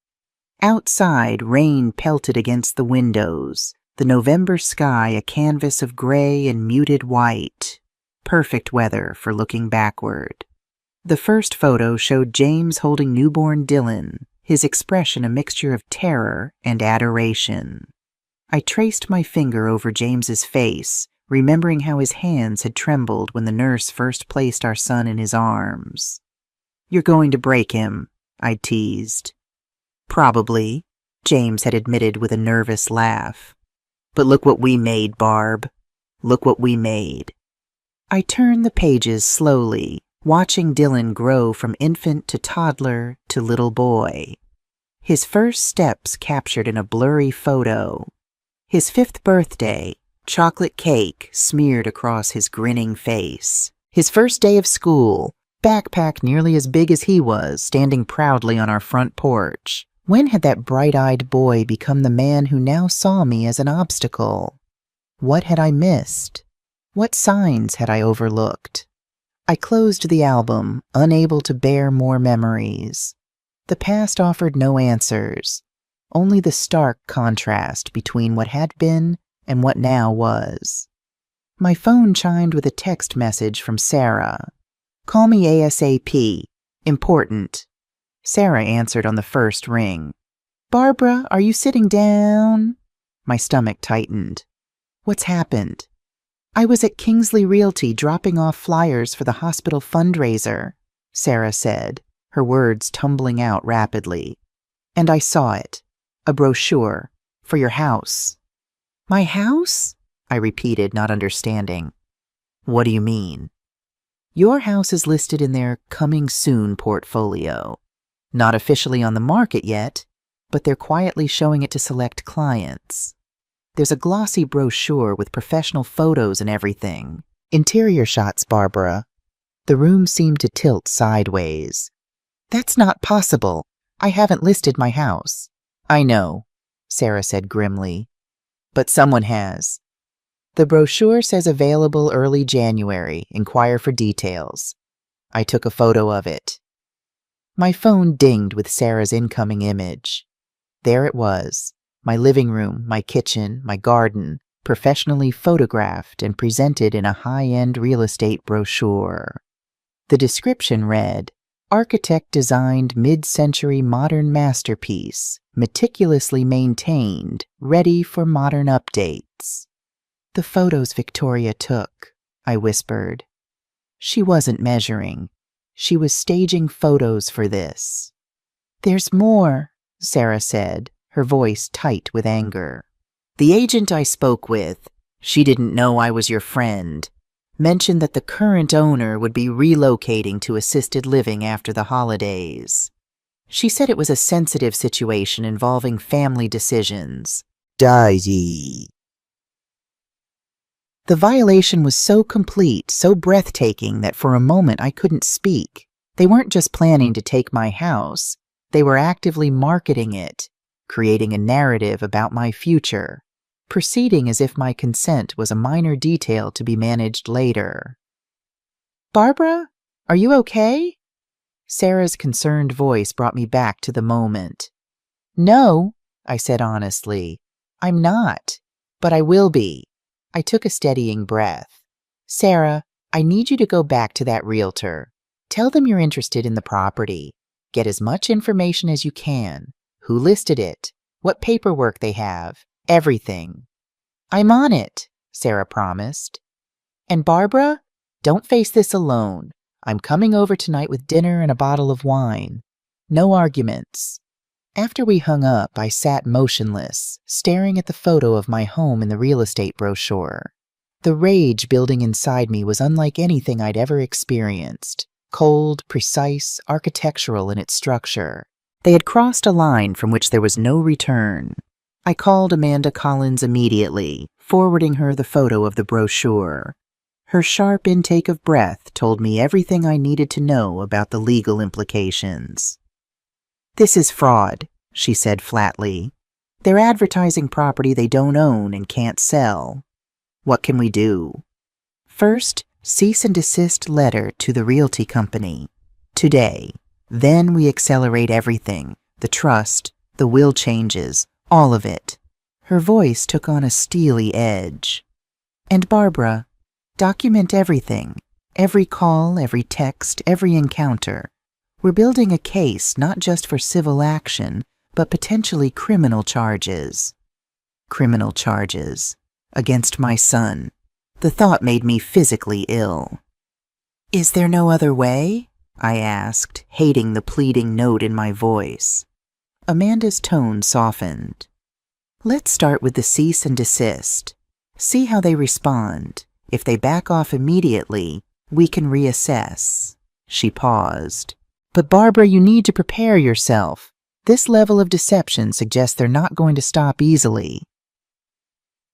Outside, rain pelted against the windows, the November sky a canvas of gray and muted white. Perfect weather for looking backward. The first photo showed James holding newborn Dylan, his expression a mixture of terror and adoration. I traced my finger over James's face, remembering how his hands had trembled when the nurse first placed our son in his arms. "You're going to break him," I teased. "Probably," James had admitted with a nervous laugh. "But look what we made, Barb. Look what we made." I turned the pages slowly, watching Dylan grow from infant to toddler to little boy. His first steps captured in a blurry photo. His 5th birthday, chocolate cake smeared across his grinning face. His first day of school, backpack nearly as big as he was, standing proudly on our front porch. When had that bright-eyed boy become the man who now saw me as an obstacle? What had I missed? What signs had I overlooked? I closed the album, unable to bear more memories. The past offered no answers, only the stark contrast between what had been and what now was. My phone chimed with a text message from Sarah. "Call me ASAP. Important." Sarah answered on the first ring. "Barbara, are you sitting down?" My stomach tightened. "What's happened?" "I was at Kingsley Realty dropping off flyers for the hospital fundraiser," Sarah said, her words tumbling out rapidly. "And I saw it. A brochure. For your house." "My house?" I repeated, not understanding. "What do you mean?" "Your house is listed in their coming soon portfolio. Not officially on the market yet, but they're quietly showing it to select clients. There's a glossy brochure with professional photos and everything. Interior shots, Barbara." The room seemed to tilt sideways. "That's not possible. I haven't listed my house." "I know," Sarah said grimly. "But someone has. The brochure says available early January. Inquire for details." I took a photo of it. My phone dinged with Sarah's incoming image. There it was. My living room, my kitchen, my garden, professionally photographed and presented in a high-end real estate brochure. The description read, "Architect-designed mid-century modern masterpiece, meticulously maintained, ready for modern updates." "The photos Victoria took," I whispered. She wasn't measuring. She was staging photos for this. "There's more," Sarah said, her voice tight with anger. "The agent I spoke with, she didn't know I was your friend. Mentioned that the current owner would be relocating to assisted living after the holidays. She said it was a sensitive situation involving family decisions. Daisy. The violation was so complete, so breathtaking that for a moment I couldn't speak. They weren't just planning to take my house. They were actively marketing it, creating a narrative about my future, proceeding as if my consent was a minor detail to be managed later. "Barbara, are you okay?" Sarah's concerned voice brought me back to the moment. "No," I said honestly. "I'm not, but I will be." I took a steadying breath. "Sarah, I need you to go back to that realtor. Tell them you're interested in the property. Get as much information as you can. Who listed it? What paperwork they have? Everything." "I'm on it," Sarah promised. "And Barbara, don't face this alone. I'm coming over tonight with dinner and a bottle of wine. No arguments." After we hung up, I sat motionless, staring at the photo of my home in the real estate brochure. The rage building inside me was unlike anything I'd ever experienced. Cold, precise, architectural in its structure. They had crossed a line from which there was no return. I called Amanda Collins immediately, forwarding her the photo of the brochure. Her sharp intake of breath told me everything I needed to know about the legal implications. "This is fraud," she said flatly. "They're advertising property they don't own and can't sell. What can we do?" "First, cease and desist letter to the realty company. Today. Then we accelerate everything. The trust, the will changes, all of it." Her voice took on a steely edge. "And Barbara, document everything. Every call, every text, every encounter. We're building a case not just for civil action, but potentially criminal charges." Criminal charges. Against my son. The thought made me physically ill. "Is there no other way?" I asked, hating the pleading note in my voice. Amanda's tone softened. "Let's start with the cease and desist. See how they respond. If they back off immediately, we can reassess." She paused. "But Barbara, you need to prepare yourself. This level of deception suggests they're not going to stop easily."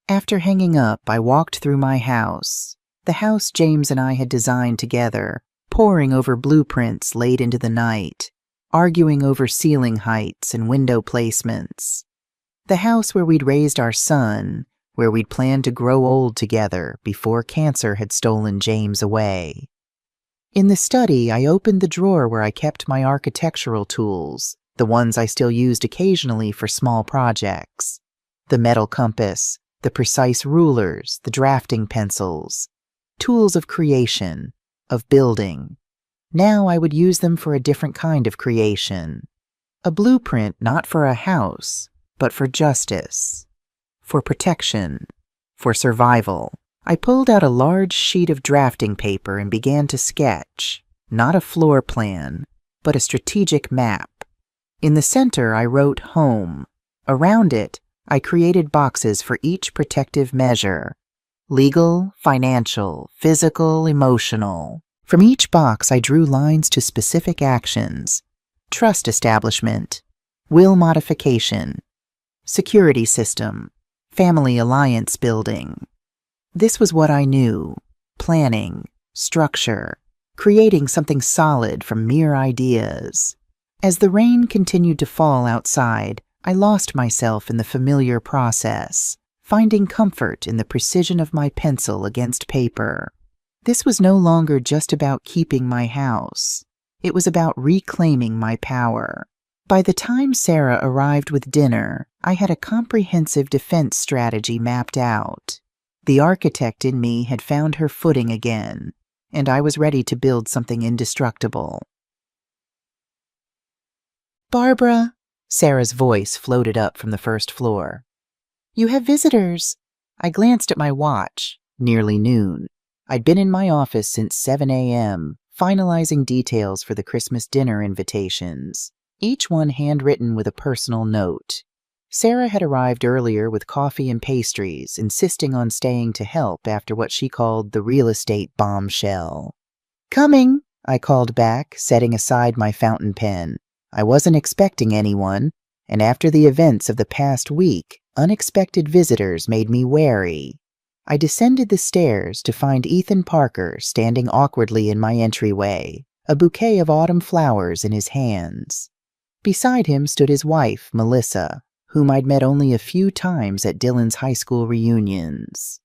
After hanging up, I walked through my house, the house James and I had designed together, poring over blueprints late into the night, arguing over ceiling heights and window placements. The house where we'd raised our son, where we'd planned to grow old together before cancer had stolen James away. In the study, I opened the drawer where I kept my architectural tools, the ones I still used occasionally for small projects. The metal compass, the precise rulers, the drafting pencils. Tools of creation, of building. Now I would use them for a different kind of creation. A blueprint not for a house, but for justice. For protection. For survival. I pulled out a large sheet of drafting paper and began to sketch, not a floor plan, but a strategic map. In the center, I wrote home. Around it, I created boxes for each protective measure. Legal, financial, physical, emotional. From each box, I drew lines to specific actions. Trust establishment. Will modification. Security system. Family alliance building. This was what I knew. Planning, structure, creating something solid from mere ideas. As the rain continued to fall outside, I lost myself in the familiar process, finding comfort in the precision of my pencil against paper. This was no longer just about keeping my house. It was about reclaiming my power. By the time Sarah arrived with dinner, I had a comprehensive defense strategy mapped out. The architect in me had found her footing again, and I was ready to build something indestructible. "Barbara," Sarah's voice floated up from the first floor. "You have visitors." I glanced at my watch. Nearly noon. I'd been in my office since 7 a.m., finalizing details for the Christmas dinner invitations, each one handwritten with a personal note. Sarah had arrived earlier with coffee and pastries, insisting on staying to help after what she called the real estate bombshell. "Coming," I called back, setting aside my fountain pen. I wasn't expecting anyone, and after the events of the past week, unexpected visitors made me wary. I descended the stairs to find Ethan Parker standing awkwardly in my entryway, a bouquet of autumn flowers in his hands. Beside him stood his wife, Melissa, whom I'd met only a few times at Dylan's high school reunions.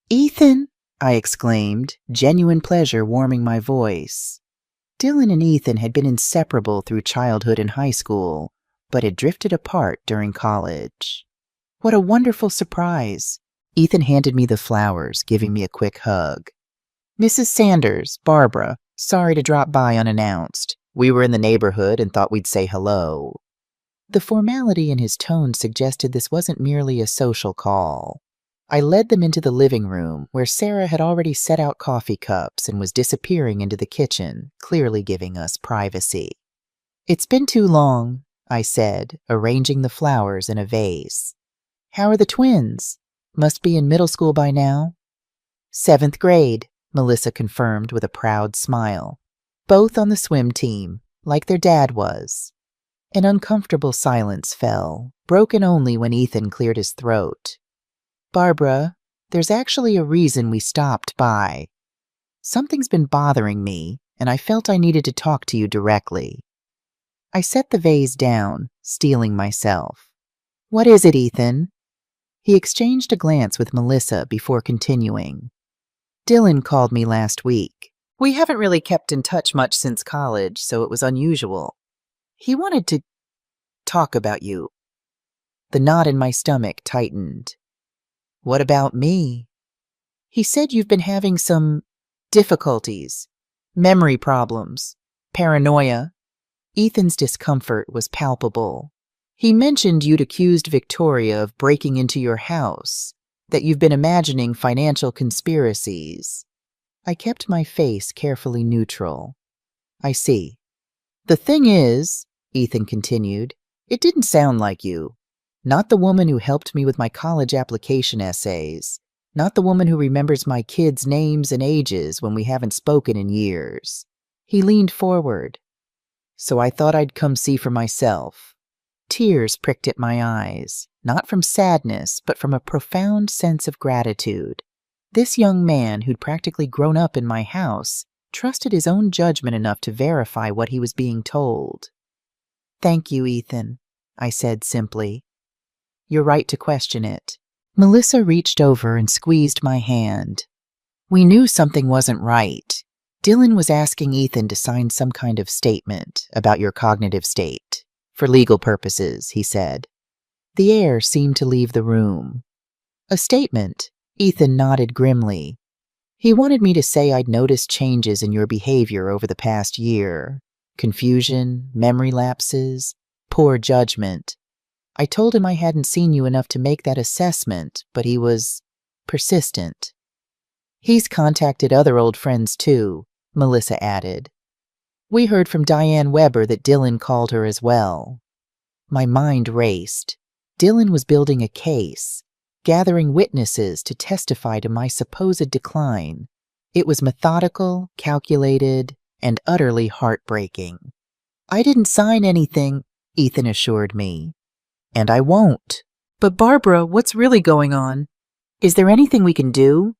"Ethan!" I exclaimed, genuine pleasure warming my voice. Dylan and Ethan had been inseparable through childhood and high school, but had drifted apart during college. "What a wonderful surprise!" Ethan handed me the flowers, giving me a quick hug. "Mrs. Sanders, Barbara, sorry to drop by unannounced. We were in the neighborhood and thought we'd say hello." The formality in his tone suggested this wasn't merely a social call. I led them into the living room, where Sarah had already set out coffee cups and was disappearing into the kitchen, clearly giving us privacy. "It's been too long," I said, arranging the flowers in a vase. "How are the twins? Must be in middle school by now." "7th grade," Melissa confirmed with a proud smile. "Both on the swim team, like their dad was." An uncomfortable silence fell, broken only when Ethan cleared his throat. "Barbara, there's actually a reason we stopped by. Something's been bothering me, and I felt I needed to talk to you directly." I set the vase down, steeling myself. "What is it, Ethan?" He exchanged a glance with Melissa before continuing. "Dylan called me last week. We haven't really kept in touch much since college, so it was unusual. He wanted to talk about you." The knot in my stomach tightened. "What about me?" "He said you've been having some difficulties, memory problems, paranoia." Ethan's discomfort was palpable. "He mentioned you'd accused Victoria of breaking into your house, that you've been imagining financial conspiracies." I kept my face carefully neutral. "I see. The thing is," Ethan continued, "it didn't sound like you. Not the woman who helped me with my college application essays. Not the woman who remembers my kids' names and ages when we haven't spoken in years." He leaned forward. "So I thought I'd come see for myself." Tears pricked at my eyes, not from sadness, but from a profound sense of gratitude. This young man, who'd practically grown up in my house, trusted his own judgment enough to verify what he was being told. "Thank you, Ethan," I said simply. "You're right to question it." Melissa reached over and squeezed my hand. "We knew something wasn't right. Dylan was asking Ethan to sign some kind of statement about your cognitive state. For legal purposes," he said. The air seemed to leave the room. "A statement?" Ethan nodded grimly. "He wanted me to say I'd noticed changes in your behavior over the past year. Confusion, memory lapses, poor judgment. I told him I hadn't seen you enough to make that assessment, but he was persistent." "He's contacted other old friends too," Melissa added. "We heard from Diane Weber that Dylan called her as well." My mind raced. Dylan was building a case, gathering witnesses to testify to my supposed decline. It was methodical, calculated, and utterly heartbreaking. "I didn't sign anything," Ethan assured me. "And I won't." "But Barbara, what's really going on? Is there anything we can do?"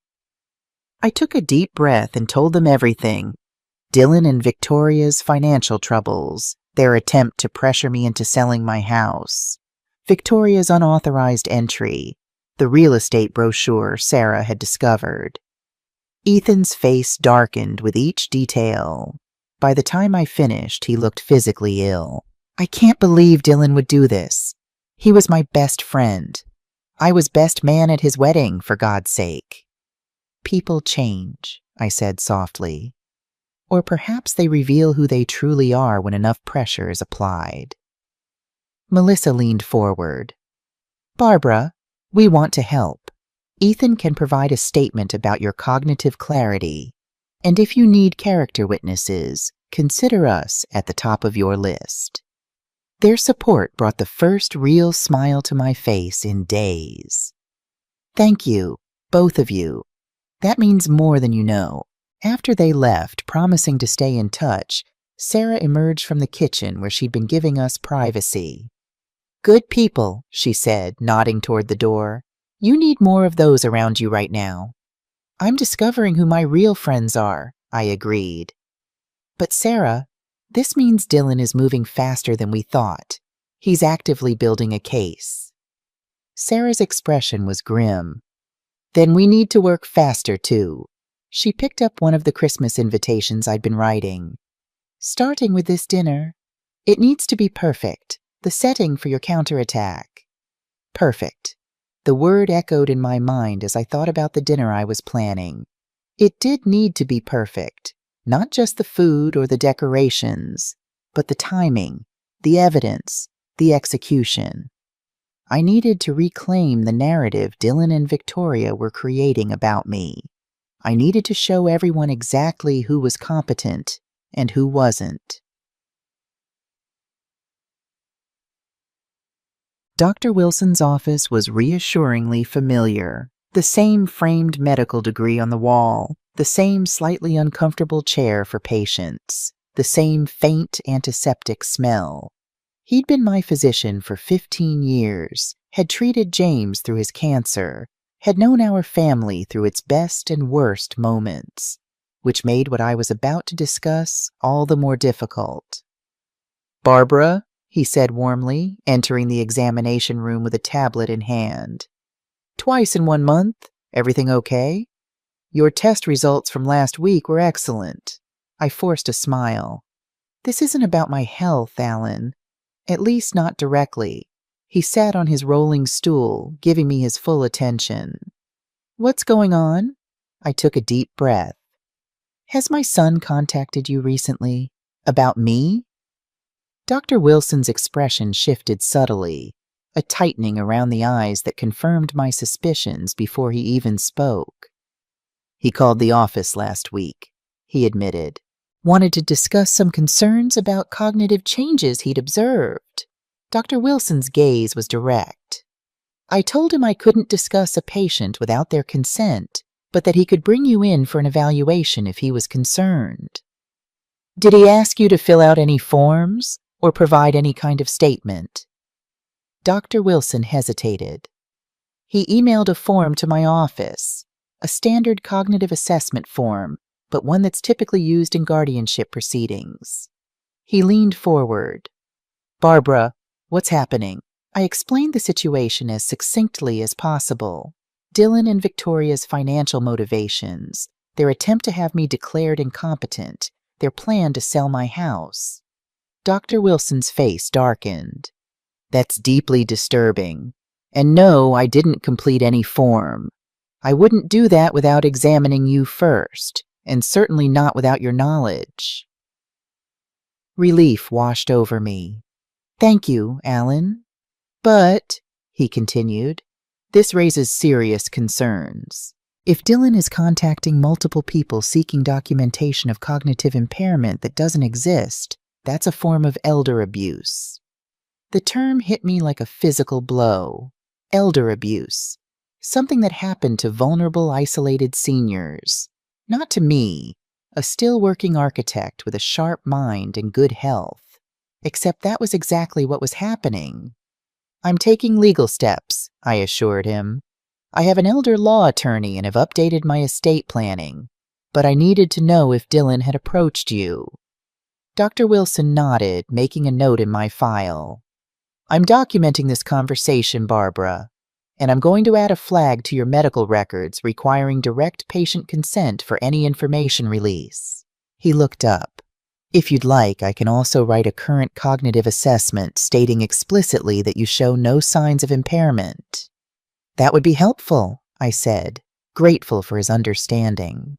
I took a deep breath and told them everything. Dylan and Victoria's financial troubles, their attempt to pressure me into selling my house, Victoria's unauthorized entry, the real estate brochure Sarah had discovered. Ethan's face darkened with each detail. By the time I finished, he looked physically ill. "I can't believe Dylan would do this. He was my best friend. I was best man at his wedding, for God's sake." "People change," I said softly. "Or perhaps they reveal who they truly are when enough pressure is applied." Melissa leaned forward. "Barbara, we want to help. Ethan can provide a statement about your cognitive clarity, and if you need character witnesses, consider us at the top of your list." Their support brought the first real smile to my face in days. Thank you, both of you. That means more than you know. After they left, promising to stay in touch, Sarah emerged from the kitchen where she'd been giving us privacy. Good people, she said, nodding toward the door. You need more of those around you right now. I'm discovering who my real friends are, I agreed. But Sarah, this means Dylan is moving faster than we thought. He's actively building a case. Sarah's expression was grim. Then we need to work faster, too. She picked up one of the Christmas invitations I'd been writing. Starting with this dinner, it needs to be perfect, the setting for your counterattack. Perfect. The word echoed in my mind as I thought about the dinner I was planning. It did need to be perfect, not just the food or the decorations, but the timing, the evidence, the execution. I needed to reclaim the narrative Dylan and Victoria were creating about me. I needed to show everyone exactly who was competent and who wasn't. Dr. Wilson's office was reassuringly familiar. The same framed medical degree on the wall, the same slightly uncomfortable chair for patients, the same faint antiseptic smell. He'd been my physician for 15 years, had treated James through his cancer, had known our family through its best and worst moments, which made what I was about to discuss all the more difficult. Barbara, he said warmly, entering the examination room with a tablet in hand. Twice in 1 month? Everything okay? Your test results from last week were excellent. I forced a smile. This isn't about my health, Alan. At least not directly. He sat on his rolling stool, giving me his full attention. What's going on? I took a deep breath. Has my son contacted you recently? About me? Dr. Wilson's expression shifted subtly, a tightening around the eyes that confirmed my suspicions before he even spoke. He called the office last week, he admitted. Wanted to discuss some concerns about cognitive changes he'd observed. Dr. Wilson's gaze was direct. I told him I couldn't discuss a patient without their consent, but that he could bring you in for an evaluation if he was concerned. Did he ask you to fill out any forms or provide any kind of statement? Dr. Wilson hesitated. He emailed a form to my office, a standard cognitive assessment form, but one that's typically used in guardianship proceedings. He leaned forward. Barbara, what's happening? I explained the situation as succinctly as possible. Dylan and Victoria's financial motivations, their attempt to have me declared incompetent, their plan to sell my house. Dr. Wilson's face darkened. That's deeply disturbing. And no, I didn't complete any form. I wouldn't do that without examining you first, and certainly not without your knowledge. Relief washed over me. Thank you, Alan. But, he continued, this raises serious concerns. If Dylan is contacting multiple people seeking documentation of cognitive impairment that doesn't exist, that's a form of elder abuse. The term hit me like a physical blow. Elder abuse. Something that happened to vulnerable, isolated seniors. Not to me, a still working architect with a sharp mind and good health. Except that was exactly what was happening. I'm taking legal steps, I assured him. I have an elder law attorney and have updated my estate planning, but I needed to know if Dylan had approached you. Dr. Wilson nodded, making a note in my file. I'm documenting this conversation, Barbara, and I'm going to add a flag to your medical records requiring direct patient consent for any information release. He looked up. If you'd like, I can also write a current cognitive assessment stating explicitly that you show no signs of impairment. That would be helpful, I said, grateful for his understanding.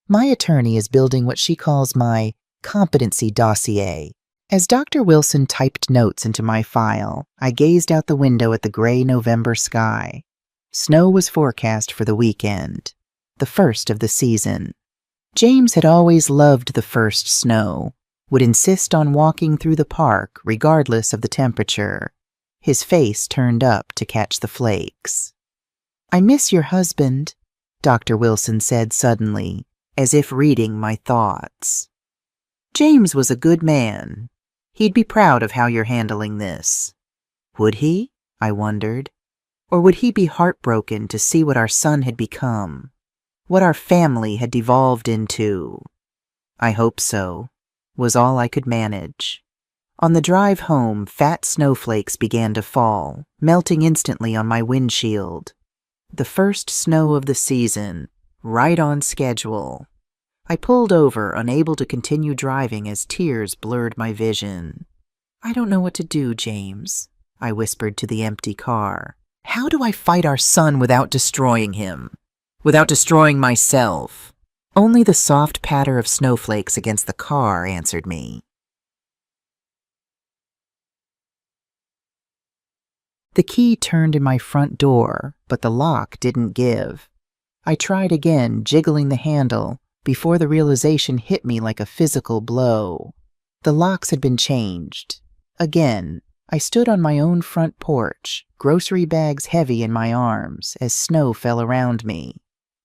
My attorney is building what she calls my competency dossier. As Dr. Wilson typed notes into my file, I gazed out the window at the gray November sky. Snow was forecast for the weekend, the first of the season. James had always loved the first snow. would insist on walking through the park regardless of the temperature, his face turned up to catch the flakes. "I miss your husband," Dr. Wilson said suddenly, as if reading my thoughts. "James was a good man. He'd be proud of how you're handling this." Would he? I wondered. Or would he be heartbroken to see what our son had become, what our family had devolved into? I hope so, was all I could manage. On the drive home, fat snowflakes began to fall, melting instantly on my windshield. The first snow of the season, right on schedule. I pulled over, unable to continue driving as tears blurred my vision. "I don't know what to do, James," I whispered to the empty car. "How do I fight our son without destroying him? Without destroying myself?" Only the soft patter of snowflakes against the car answered me. The key turned in my front door, but the lock didn't give. I tried again, jiggling the handle, before the realization hit me like a physical blow. The locks had been changed. Again, I stood on my own front porch, grocery bags heavy in my arms, as snow fell around me.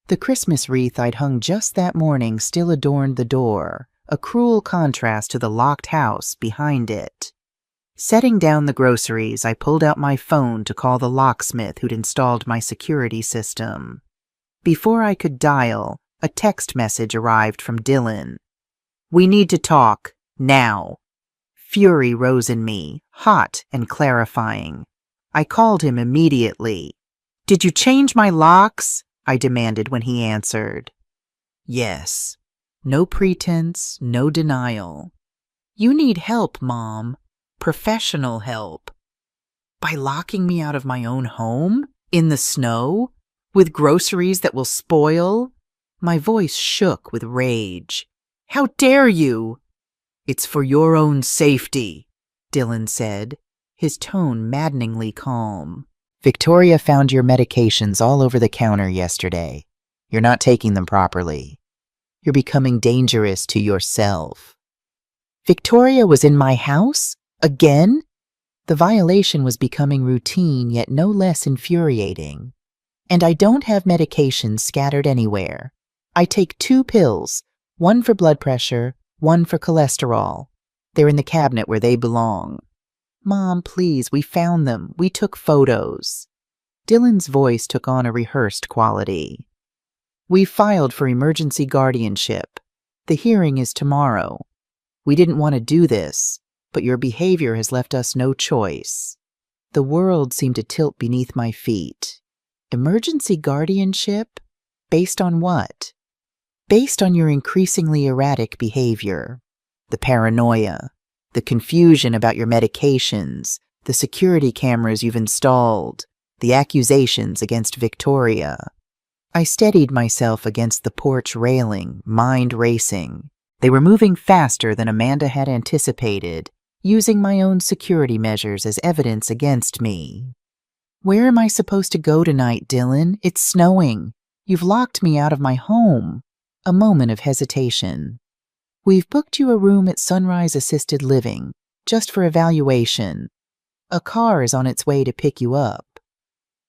The Christmas wreath I'd hung just that morning still adorned the door, a cruel contrast to the locked house behind it. Setting down the groceries, I pulled out my phone to call the locksmith who'd installed my security system. Before I could dial, a text message arrived from Dylan. "We need to talk, now." Fury rose in me, hot and clarifying. I called him immediately. "Did you change my locks?" I demanded when he answered. "Yes." No pretense, no denial. "You need help, Mom. Professional help." "By locking me out of my own home? In the snow? With groceries that will spoil?" My voice shook with rage. "How dare you?" "It's for your own safety," Dylan said, his tone maddeningly calm. "Victoria found your medications all over the counter yesterday. You're not taking them properly. You're becoming dangerous to yourself." Victoria was in my house? Again? The violation was becoming routine, yet no less infuriating. And I don't have medications scattered anywhere. I take 2 pills, one for blood pressure, one for cholesterol. They're in the cabinet where they belong. "Mom, please, we found them. We took photos." Dylan's voice took on a rehearsed quality. "We filed for emergency guardianship. The hearing is tomorrow. We didn't want to do this, but your behavior has left us no choice." The world seemed to tilt beneath my feet. Emergency guardianship? Based on what? Based on your increasingly erratic behavior. The paranoia, the confusion about your medications, the security cameras you've installed, the accusations against Victoria. I steadied myself against the porch railing, mind racing. They were moving faster than Amanda had anticipated, using my own security measures as evidence against me. "Where am I supposed to go tonight, Dylan? It's snowing. You've locked me out of my home." A moment of hesitation. "We've booked you a room at Sunrise Assisted Living, just for evaluation. A car is on its way to pick you up."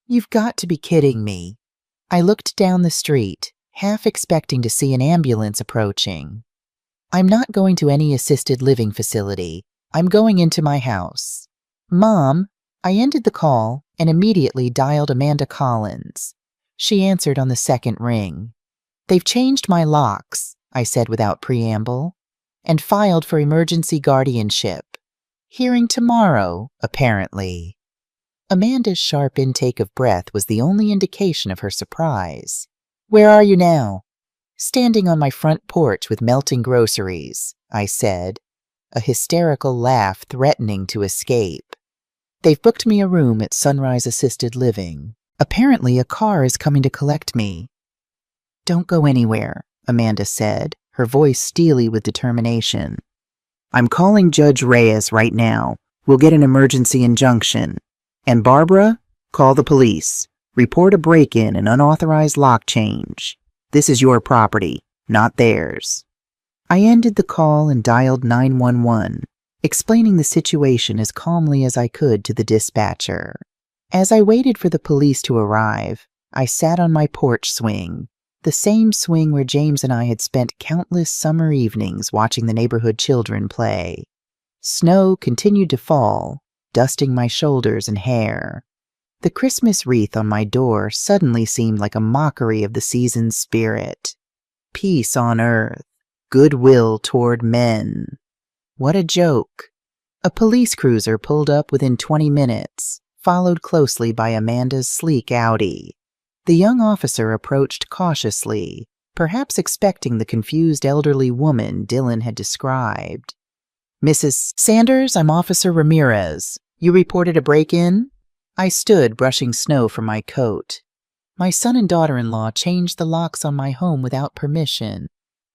You've got to be kidding me. I looked down the street, half expecting to see an ambulance approaching. "I'm not going to any assisted living facility. I'm going into my house." "Mom," I ended the call and immediately dialed Amanda Collins. She answered on the second ring. "They've changed my locks," I said without preamble, "and filed for emergency guardianship. Hearing tomorrow, apparently." Amanda's sharp intake of breath was the only indication of her surprise. "Where are you now?" "Standing on my front porch with melting groceries," I said, a hysterical laugh threatening to escape. "They've booked me a room at Sunrise Assisted Living. Apparently a car is coming to collect me." "Don't go anywhere," Amanda said, her voice steely with determination. "I'm calling Judge Reyes right now. We'll get an emergency injunction. And Barbara, call the police. Report a break-in and unauthorized lock change. This is your property, not theirs." I ended the call and dialed 911, explaining the situation as calmly as I could to the dispatcher. As I waited for the police to arrive, I sat on my porch swing, the same swing where James and I had spent countless summer evenings watching the neighborhood children play. Snow continued to fall, dusting my shoulders and hair. The Christmas wreath on my door suddenly seemed like a mockery of the season's spirit. Peace on earth, goodwill toward men. What a joke. A police cruiser pulled up within 20 minutes, followed closely by Amanda's sleek Audi. The young officer approached cautiously, perhaps expecting the confused elderly woman Dylan had described. "Mrs. Sanders, I'm Officer Ramirez. You reported a break-in?" I stood, brushing snow from my coat. "My son and daughter-in-law changed the locks on my home without permission.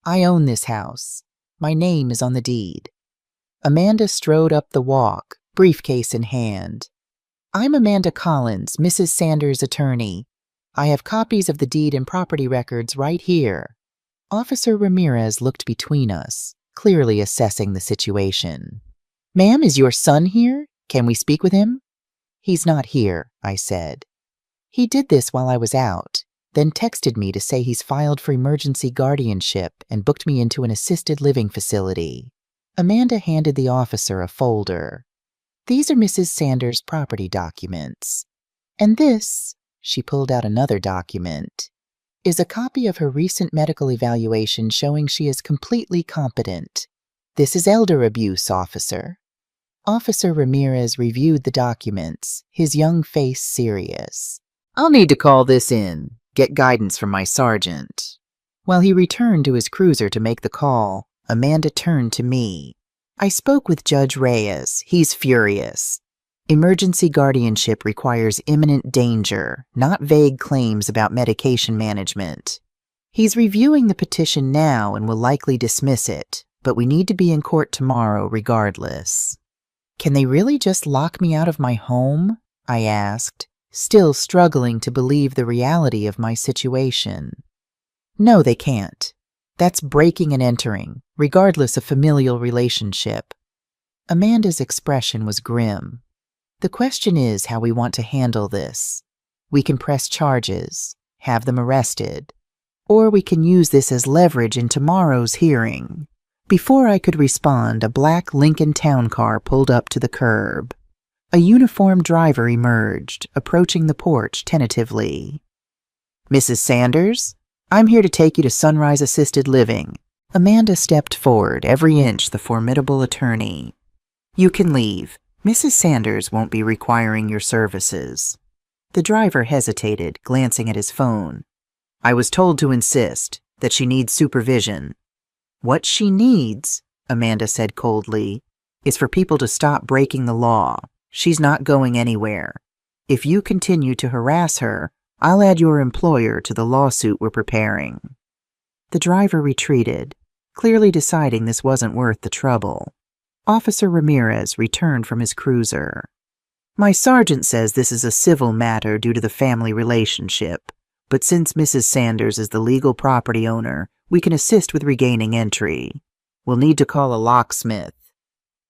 I own this house. My name is on the deed." Amanda strode up the walk, briefcase in hand. "I'm Amanda Collins, Mrs. Sanders' attorney. I have copies of the deed and property records right here." Officer Ramirez looked between us, clearly assessing the situation. "Ma'am, is your son here? Can we speak with him?" "He's not here," I said. "He did this while I was out, then texted me to say he's filed for emergency guardianship and booked me into an assisted living facility." Amanda handed the officer a folder. "These are Mrs. Sanders' property documents. And this," she pulled out another document, "is a copy of her recent medical evaluation showing she is completely competent. This is elder abuse, officer." Officer Ramirez reviewed the documents, his young face serious. "I'll need to call this in, get guidance from my sergeant." While he returned to his cruiser to make the call, Amanda turned to me. "I spoke with Judge Reyes. He's furious. Emergency guardianship requires imminent danger, not vague claims about medication management. He's reviewing the petition now and will likely dismiss it, but we need to be in court tomorrow regardless." "Can they really just lock me out of my home?" I asked, still struggling to believe the reality of my situation. "No, they can't. That's breaking and entering, regardless of familial relationship." Amanda's expression was grim. "The question is how we want to handle this. We can press charges, have them arrested, or we can use this as leverage in tomorrow's hearing." Before I could respond, a black Lincoln town car pulled up to the curb. A uniformed driver emerged, approaching the porch tentatively. "Mrs. Sanders, I'm here to take you to Sunrise Assisted Living." Amanda stepped forward, every inch the formidable attorney. "You can leave. Mrs. Sanders won't be requiring your services." The driver hesitated, glancing at his phone. "I was told to insist that she needs supervision." "What she needs," Amanda said coldly, "is for people to stop breaking the law. She's not going anywhere. If you continue to harass her, I'll add your employer to the lawsuit we're preparing." The driver retreated, clearly deciding this wasn't worth the trouble. Officer Ramirez returned from his cruiser. "My sergeant says this is a civil matter due to the family relationship, but since Mrs. Sanders is the legal property owner, we can assist with regaining entry. We'll need to call a locksmith."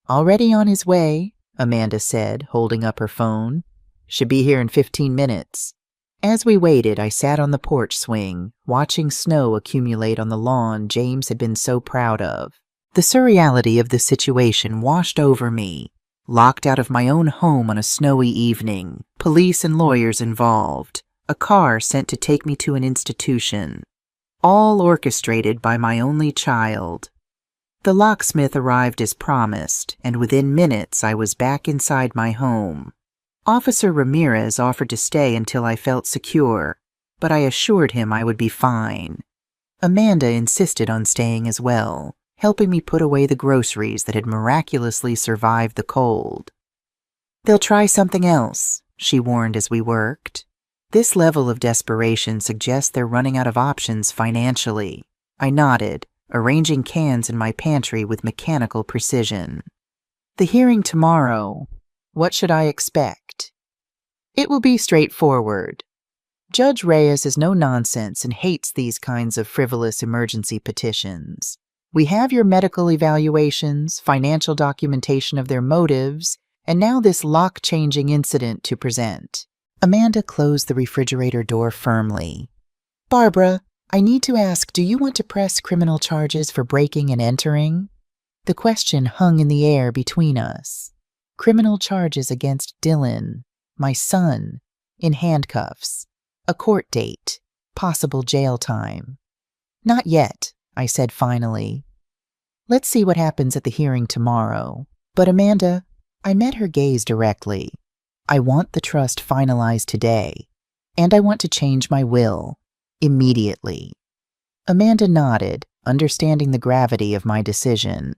"Already on his way," Amanda said, holding up her phone. "Should be here in 15 minutes. As we waited, I sat on the porch swing, watching snow accumulate on the lawn James had been so proud of. The surreality of the situation washed over me. Locked out of my own home on a snowy evening, police and lawyers involved, a car sent to take me to an institution. All orchestrated by my only child. The locksmith arrived as promised, and within minutes I was back inside my home. Officer Ramirez offered to stay until I felt secure, but I assured him I would be fine. Amanda insisted on staying as well, helping me put away the groceries that had miraculously survived the cold. "They'll try something else," she warned as we worked. This level of desperation suggests they're running out of options financially. I nodded, arranging cans in my pantry with mechanical precision. "The hearing tomorrow. What should I expect?" "It will be straightforward. Judge Reyes is no nonsense and hates these kinds of frivolous emergency petitions. We have your medical evaluations, financial documentation of their motives, and now this lock-changing incident to present." Amanda closed the refrigerator door firmly. "Barbara, I need to ask, do you want to press criminal charges for breaking and entering?" The question hung in the air between us. Criminal charges against Dylan, my son, in handcuffs, a court date, possible jail time. "Not yet," I said finally. "Let's see what happens at the hearing tomorrow." "But Amanda," I met her gaze directly, "I want the trust finalized today, and I want to change my will, immediately." Amanda nodded, understanding the gravity of my decision.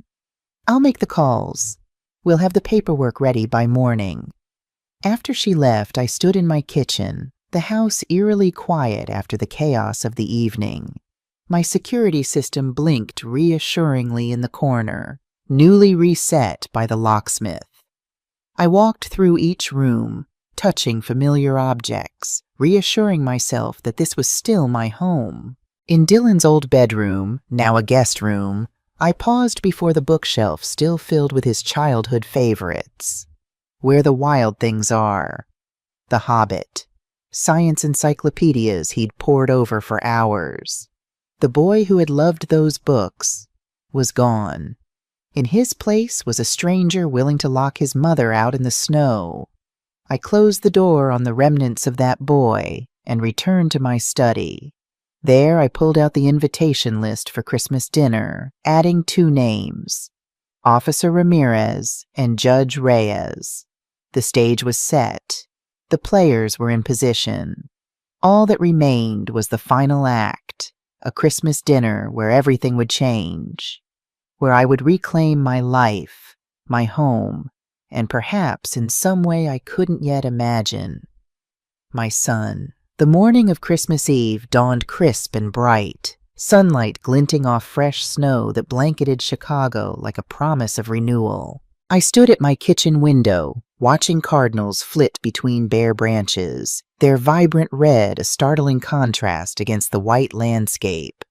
"I'll make the calls. We'll have the paperwork ready by morning." After she left, I stood in my kitchen, the house eerily quiet after the chaos of the evening. My security system blinked reassuringly in the corner, newly reset by the locksmith. I walked through each room, touching familiar objects, reassuring myself that this was still my home. In Dylan's old bedroom, now a guest room, I paused before the bookshelf still filled with his childhood favorites. Where the Wild Things Are, The Hobbit, science encyclopedias he'd pored over for hours. The boy who had loved those books was gone. In his place was a stranger willing to lock his mother out in the snow. I closed the door on the remnants of that boy and returned to my study. There I pulled out the invitation list for Christmas dinner, adding 2 names, Officer Ramirez and Judge Reyes. The stage was set. The players were in position. All that remained was the final act, a Christmas dinner where everything would change, where I would reclaim my life, my home, and perhaps in some way I couldn't yet imagine, my son. The morning of Christmas Eve dawned crisp and bright, sunlight glinting off fresh snow that blanketed Chicago like a promise of renewal. I stood at my kitchen window, watching cardinals flit between bare branches, their vibrant red a startling contrast against the white landscape.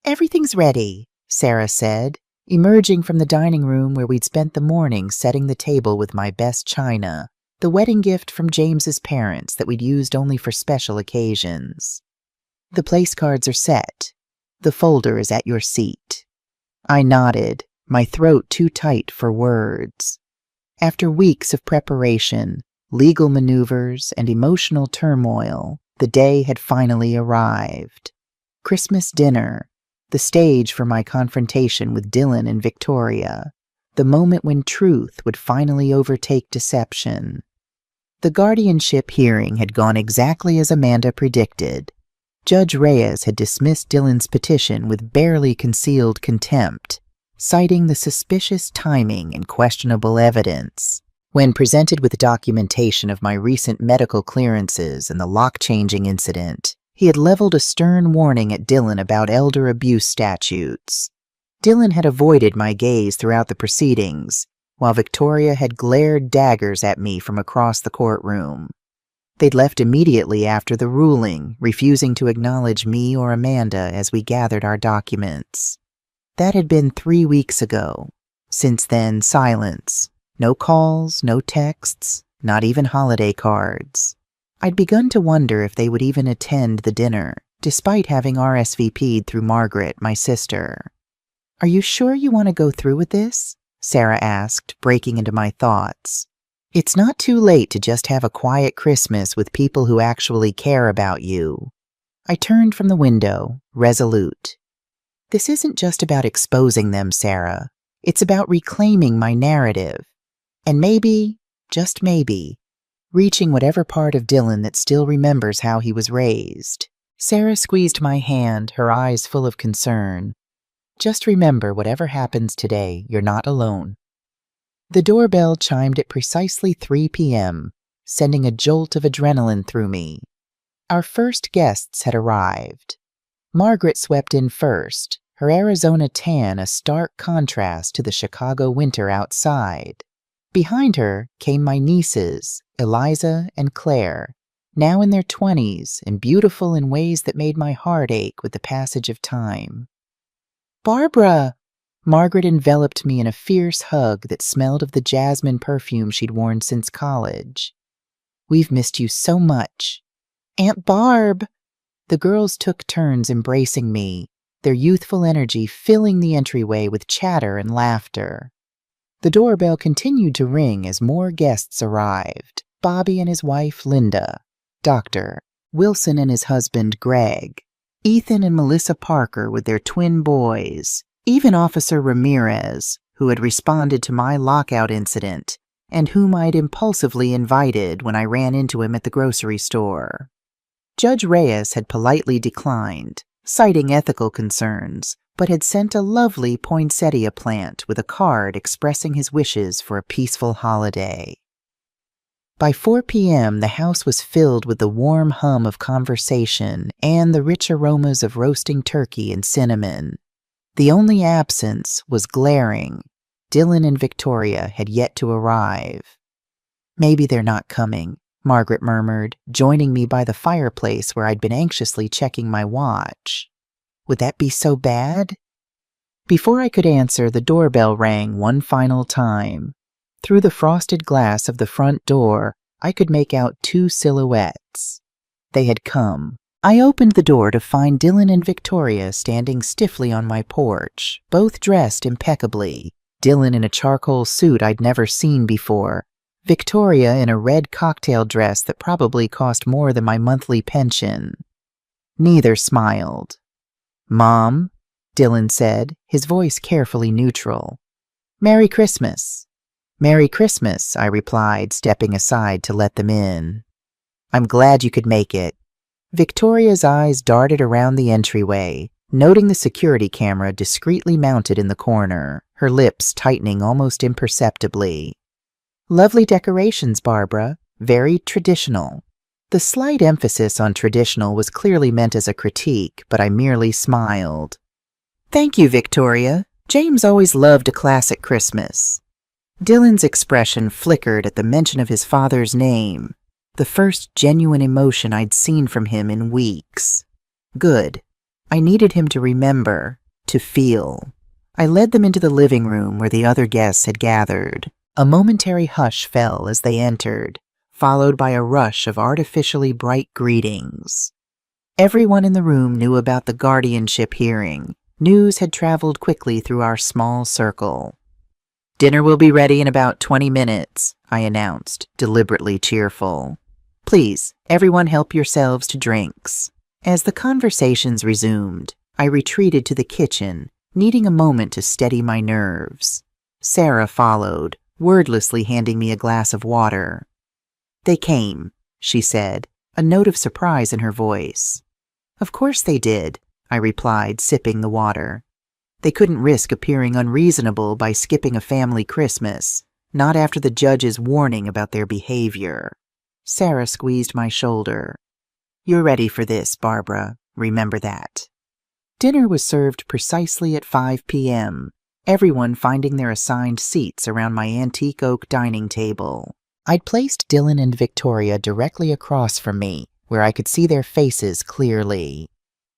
"Everything's ready," Sarah said, emerging from the dining room where we'd spent the morning setting the table with my best china, the wedding gift from James's parents that we'd used only for special occasions. "The place cards are set. The folder is at your seat." I nodded, my throat too tight for words. After weeks of preparation, legal maneuvers, and emotional turmoil, the day had finally arrived. Christmas dinner, the stage for my confrontation with Dylan and Victoria, the moment when truth would finally overtake deception. The guardianship hearing had gone exactly as Amanda predicted. Judge Reyes had dismissed Dylan's petition with barely concealed contempt, citing the suspicious timing and questionable evidence. When presented with documentation of my recent medical clearances and the lock-changing incident, he had leveled a stern warning at Dylan about elder abuse statutes. Dylan had avoided my gaze throughout the proceedings, while Victoria had glared daggers at me from across the courtroom. They'd left immediately after the ruling, refusing to acknowledge me or Amanda as we gathered our documents. That had been 3 weeks ago. Since then, silence. No calls, no texts, not even holiday cards. I'd begun to wonder if they would even attend the dinner, despite having RSVP'd through Margaret, my sister. "Are you sure you want to go through with this?" Sarah asked, breaking into my thoughts. "It's not too late to just have a quiet Christmas with people who actually care about you." I turned from the window, resolute. "This isn't just about exposing them, Sarah. It's about reclaiming my narrative. And maybe, just maybe, reaching whatever part of Dylan that still remembers how he was raised." Sarah squeezed my hand, her eyes full of concern. "Just remember, whatever happens today, you're not alone." The doorbell chimed at precisely 3 p.m., sending a jolt of adrenaline through me. Our first guests had arrived. Margaret swept in first, her Arizona tan a stark contrast to the Chicago winter outside. Behind her came my nieces, Eliza and Claire, now in their 20s and beautiful in ways that made my heart ache with the passage of time. "Barbara!" Margaret enveloped me in a fierce hug that smelled of the jasmine perfume she'd worn since college. "We've missed you so much." "Aunt Barb!" The girls took turns embracing me, their youthful energy filling the entryway with chatter and laughter. The doorbell continued to ring as more guests arrived. Bobby and his wife, Linda, Dr. Wilson and his husband, Greg, Ethan and Melissa Parker with their twin boys, even Officer Ramirez, who had responded to my lockout incident and whom I'd impulsively invited when I ran into him at the grocery store. Judge Reyes had politely declined, citing ethical concerns, but had sent a lovely poinsettia plant with a card expressing his wishes for a peaceful holiday. By 4 p.m., the house was filled with the warm hum of conversation and the rich aromas of roasting turkey and cinnamon. The only absence was glaring. Dylan and Victoria had yet to arrive. "Maybe they're not coming," Margaret murmured, joining me by the fireplace where I'd been anxiously checking my watch. "Would that be so bad?" Before I could answer, the doorbell rang one final time. Through the frosted glass of the front door, I could make out two silhouettes. They had come. I opened the door to find Dylan and Victoria standing stiffly on my porch, both dressed impeccably. Dylan in a charcoal suit I'd never seen before, Victoria in a red cocktail dress that probably cost more than my monthly pension. Neither smiled. "Mom," Dylan said, his voice carefully neutral. "Merry Christmas." "Merry Christmas," I replied, stepping aside to let them in. "I'm glad you could make it." Victoria's eyes darted around the entryway, noting the security camera discreetly mounted in the corner, her lips tightening almost imperceptibly. "Lovely decorations, Barbara. Very traditional." The slight emphasis on traditional was clearly meant as a critique, but I merely smiled. "Thank you, Victoria. James always loved a classic Christmas." Dylan's expression flickered at the mention of his father's name, the first genuine emotion I'd seen from him in weeks. Good. I needed him to remember, to feel. I led them into the living room where the other guests had gathered. A momentary hush fell as they entered, followed by a rush of artificially bright greetings. Everyone in the room knew about the guardianship hearing. News had traveled quickly through our small circle. "Dinner will be ready in about 20 minutes, I announced, deliberately cheerful. "Please, everyone help yourselves to drinks." As the conversations resumed, I retreated to the kitchen, needing a moment to steady my nerves. Sarah followed, wordlessly handing me a glass of water. "They came," she said, a note of surprise in her voice. "Of course they did," I replied, sipping the water. They couldn't risk appearing unreasonable by skipping a family Christmas, not after the judge's warning about their behavior. Sarah squeezed my shoulder. "You're ready for this, Barbara. Remember that." Dinner was served precisely at 5 p.m., everyone finding their assigned seats around my antique oak dining table. I'd placed Dylan and Victoria directly across from me, where I could see their faces clearly.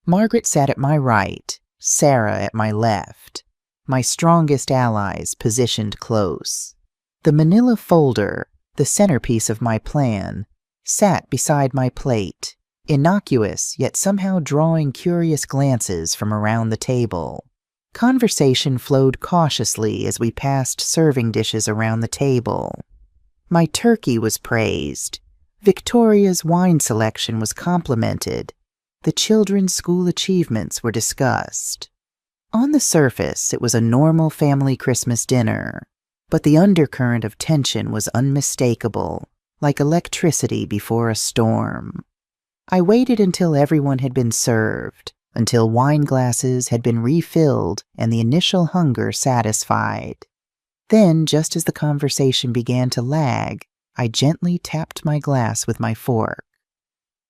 Margaret sat at my right, Sarah at my left, my strongest allies positioned close. The manila folder, the centerpiece of my plan, sat beside my plate, innocuous yet somehow drawing curious glances from around the table. Conversation flowed cautiously as we passed serving dishes around the table. My turkey was praised. Victoria's wine selection was complimented. The children's school achievements were discussed. On the surface, it was a normal family Christmas dinner, but the undercurrent of tension was unmistakable, like electricity before a storm. I waited until everyone had been served, until wine glasses had been refilled and the initial hunger satisfied. Then, just as the conversation began to lag, I gently tapped my glass with my fork.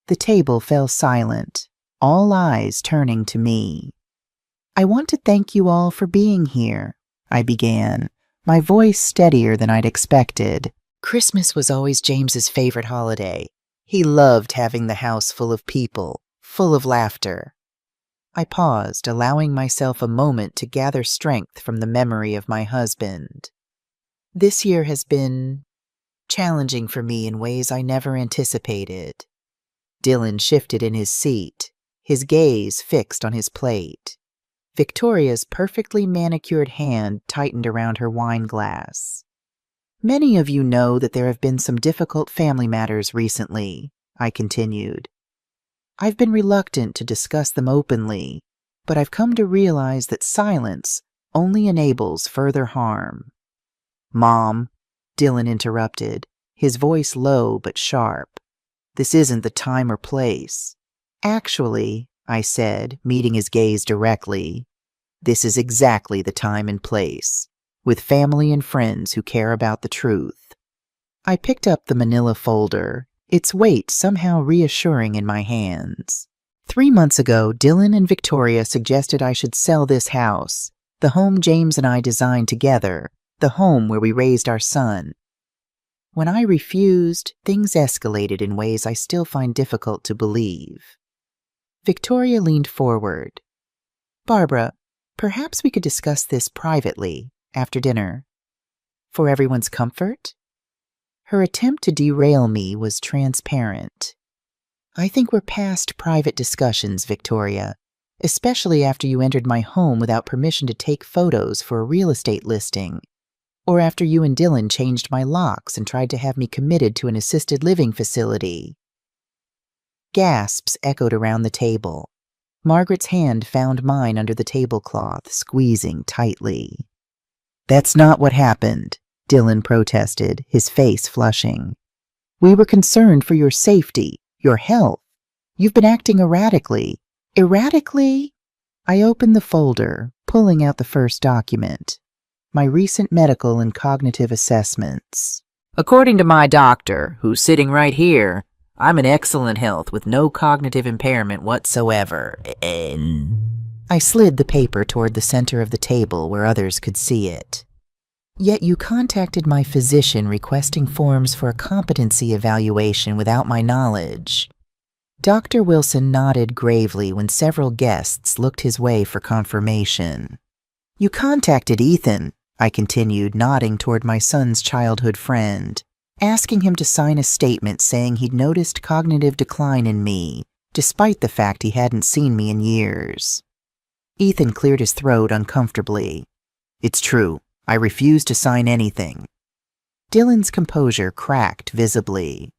The table fell silent, all eyes turning to me. "I want to thank you all for being here," I began, my voice steadier than I'd expected. Christmas was always James's favorite holiday. He loved having the house full of people, full of laughter. I paused, allowing myself a moment to gather strength from the memory of my husband. This year has been challenging for me in ways I never anticipated. Dylan shifted in his seat, his gaze fixed on his plate. Victoria's perfectly manicured hand tightened around her wine glass. Many of you know that there have been some difficult family matters recently, I continued. I've been reluctant to discuss them openly, but I've come to realize that silence only enables further harm. Mom, Dylan interrupted, his voice low but sharp. This isn't the time or place. Actually, I said, meeting his gaze directly, this is exactly the time and place, with family and friends who care about the truth. I picked up the manila folder, its weight somehow reassuring in my hands. 3 months ago, Dylan and Victoria suggested I should sell this house, the home James and I designed together, the home where we raised our son. When I refused, things escalated in ways I still find difficult to believe. Victoria leaned forward. Barbara, perhaps we could discuss this privately, after dinner. For everyone's comfort? Her attempt to derail me was transparent. I think we're past private discussions, Victoria, especially after you entered my home without permission to take photos for a real estate listing, or after you and Dylan changed my locks and tried to have me committed to an assisted living facility. Gasps echoed around the table. Margaret's hand found mine under the tablecloth, squeezing tightly. That's not what happened, Dylan protested, his face flushing. We were concerned for your safety, your health. You've been acting erratically. Erratically? I opened the folder, pulling out the first document. My recent medical and cognitive assessments. According to my doctor, who's sitting right here, I'm in excellent health with no cognitive impairment whatsoever. I slid the paper toward the center of the table where others could see it. Yet you contacted my physician requesting forms for a competency evaluation without my knowledge. Dr. Wilson nodded gravely when several guests looked his way for confirmation. You contacted Ethan, I continued, nodding toward my son's childhood friend, asking him to sign a statement saying he'd noticed cognitive decline in me, despite the fact he hadn't seen me in years. Ethan cleared his throat uncomfortably. It's true. I refuse to sign anything. Dylan's composure cracked visibly.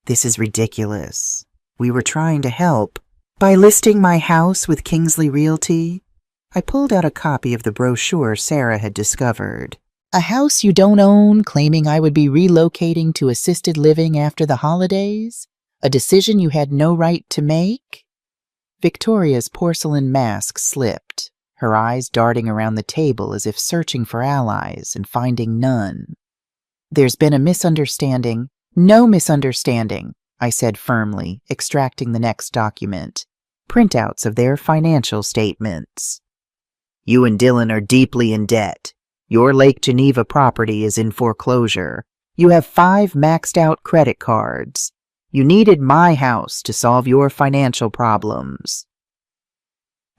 This is ridiculous. We were trying to help. By listing my house with Kingsley Realty, I pulled out a copy of the brochure Sarah had discovered. A house you don't own, claiming I would be relocating to assisted living after the holidays? A decision you had no right to make? Victoria's porcelain mask slipped, her eyes darting around the table as if searching for allies and finding none. There's been a misunderstanding. No misunderstanding, I said firmly, extracting the next document. Printouts of their financial statements. You and Dylan are deeply in debt. Your Lake Geneva property is in foreclosure. You have 5 maxed-out credit cards. You needed my house to solve your financial problems.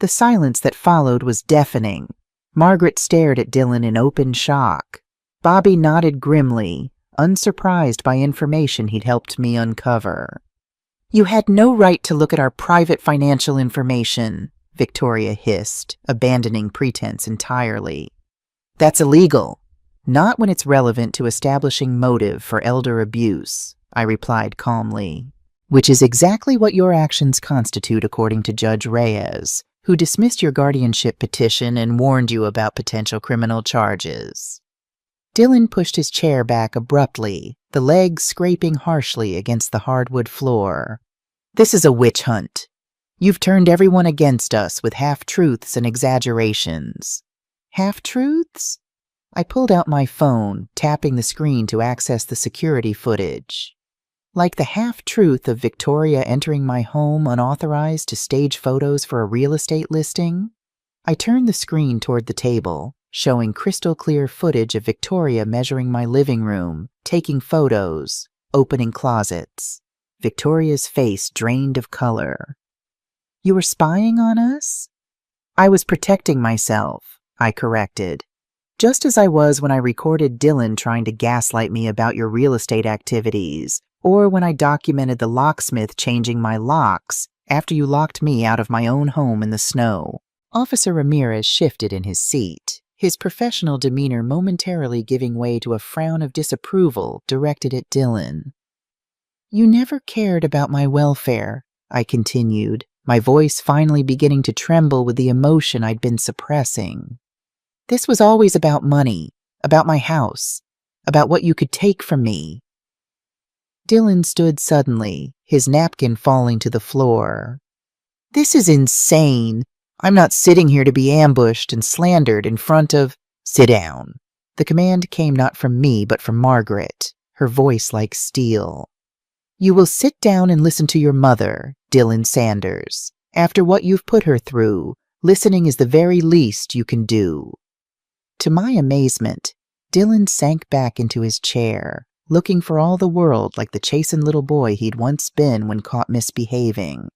The silence that followed was deafening. Margaret stared at Dylan in open shock. Bobby nodded grimly, unsurprised by information he'd helped me uncover. You had no right to look at our private financial information, Victoria hissed, abandoning pretense entirely. That's illegal. Not when it's relevant to establishing motive for elder abuse, I replied calmly. Which is exactly what your actions constitute according to Judge Reyes, who dismissed your guardianship petition and warned you about potential criminal charges. Dylan pushed his chair back abruptly, the legs scraping harshly against the hardwood floor. This is a witch hunt. You've turned everyone against us with half-truths and exaggerations. Half-truths? I pulled out my phone, tapping the screen to access the security footage. Like the half-truth of Victoria entering my home unauthorized to stage photos for a real estate listing, I turned the screen toward the table, showing crystal-clear footage of Victoria measuring my living room, taking photos, opening closets. Victoria's face drained of color. You were spying on us? I was protecting myself, I corrected. Just as I was when I recorded Dylan trying to gaslight me about your real estate activities, or when I documented the locksmith changing my locks after you locked me out of my own home in the snow. Officer Ramirez shifted in his seat, his professional demeanor momentarily giving way to a frown of disapproval directed at Dylan. You never cared about my welfare, I continued, my voice finally beginning to tremble with the emotion I'd been suppressing. This was always about money, about my house, about what you could take from me. Dylan stood suddenly, his napkin falling to the floor. This is insane. I'm not sitting here to be ambushed and slandered in front of— Sit down. The command came not from me but from Margaret, her voice like steel. You will sit down and listen to your mother, Dylan Sanders. After what you've put her through, listening is the very least you can do. To my amazement, Dylan sank back into his chair, looking for all the world like the chastened little boy he'd once been when caught misbehaving.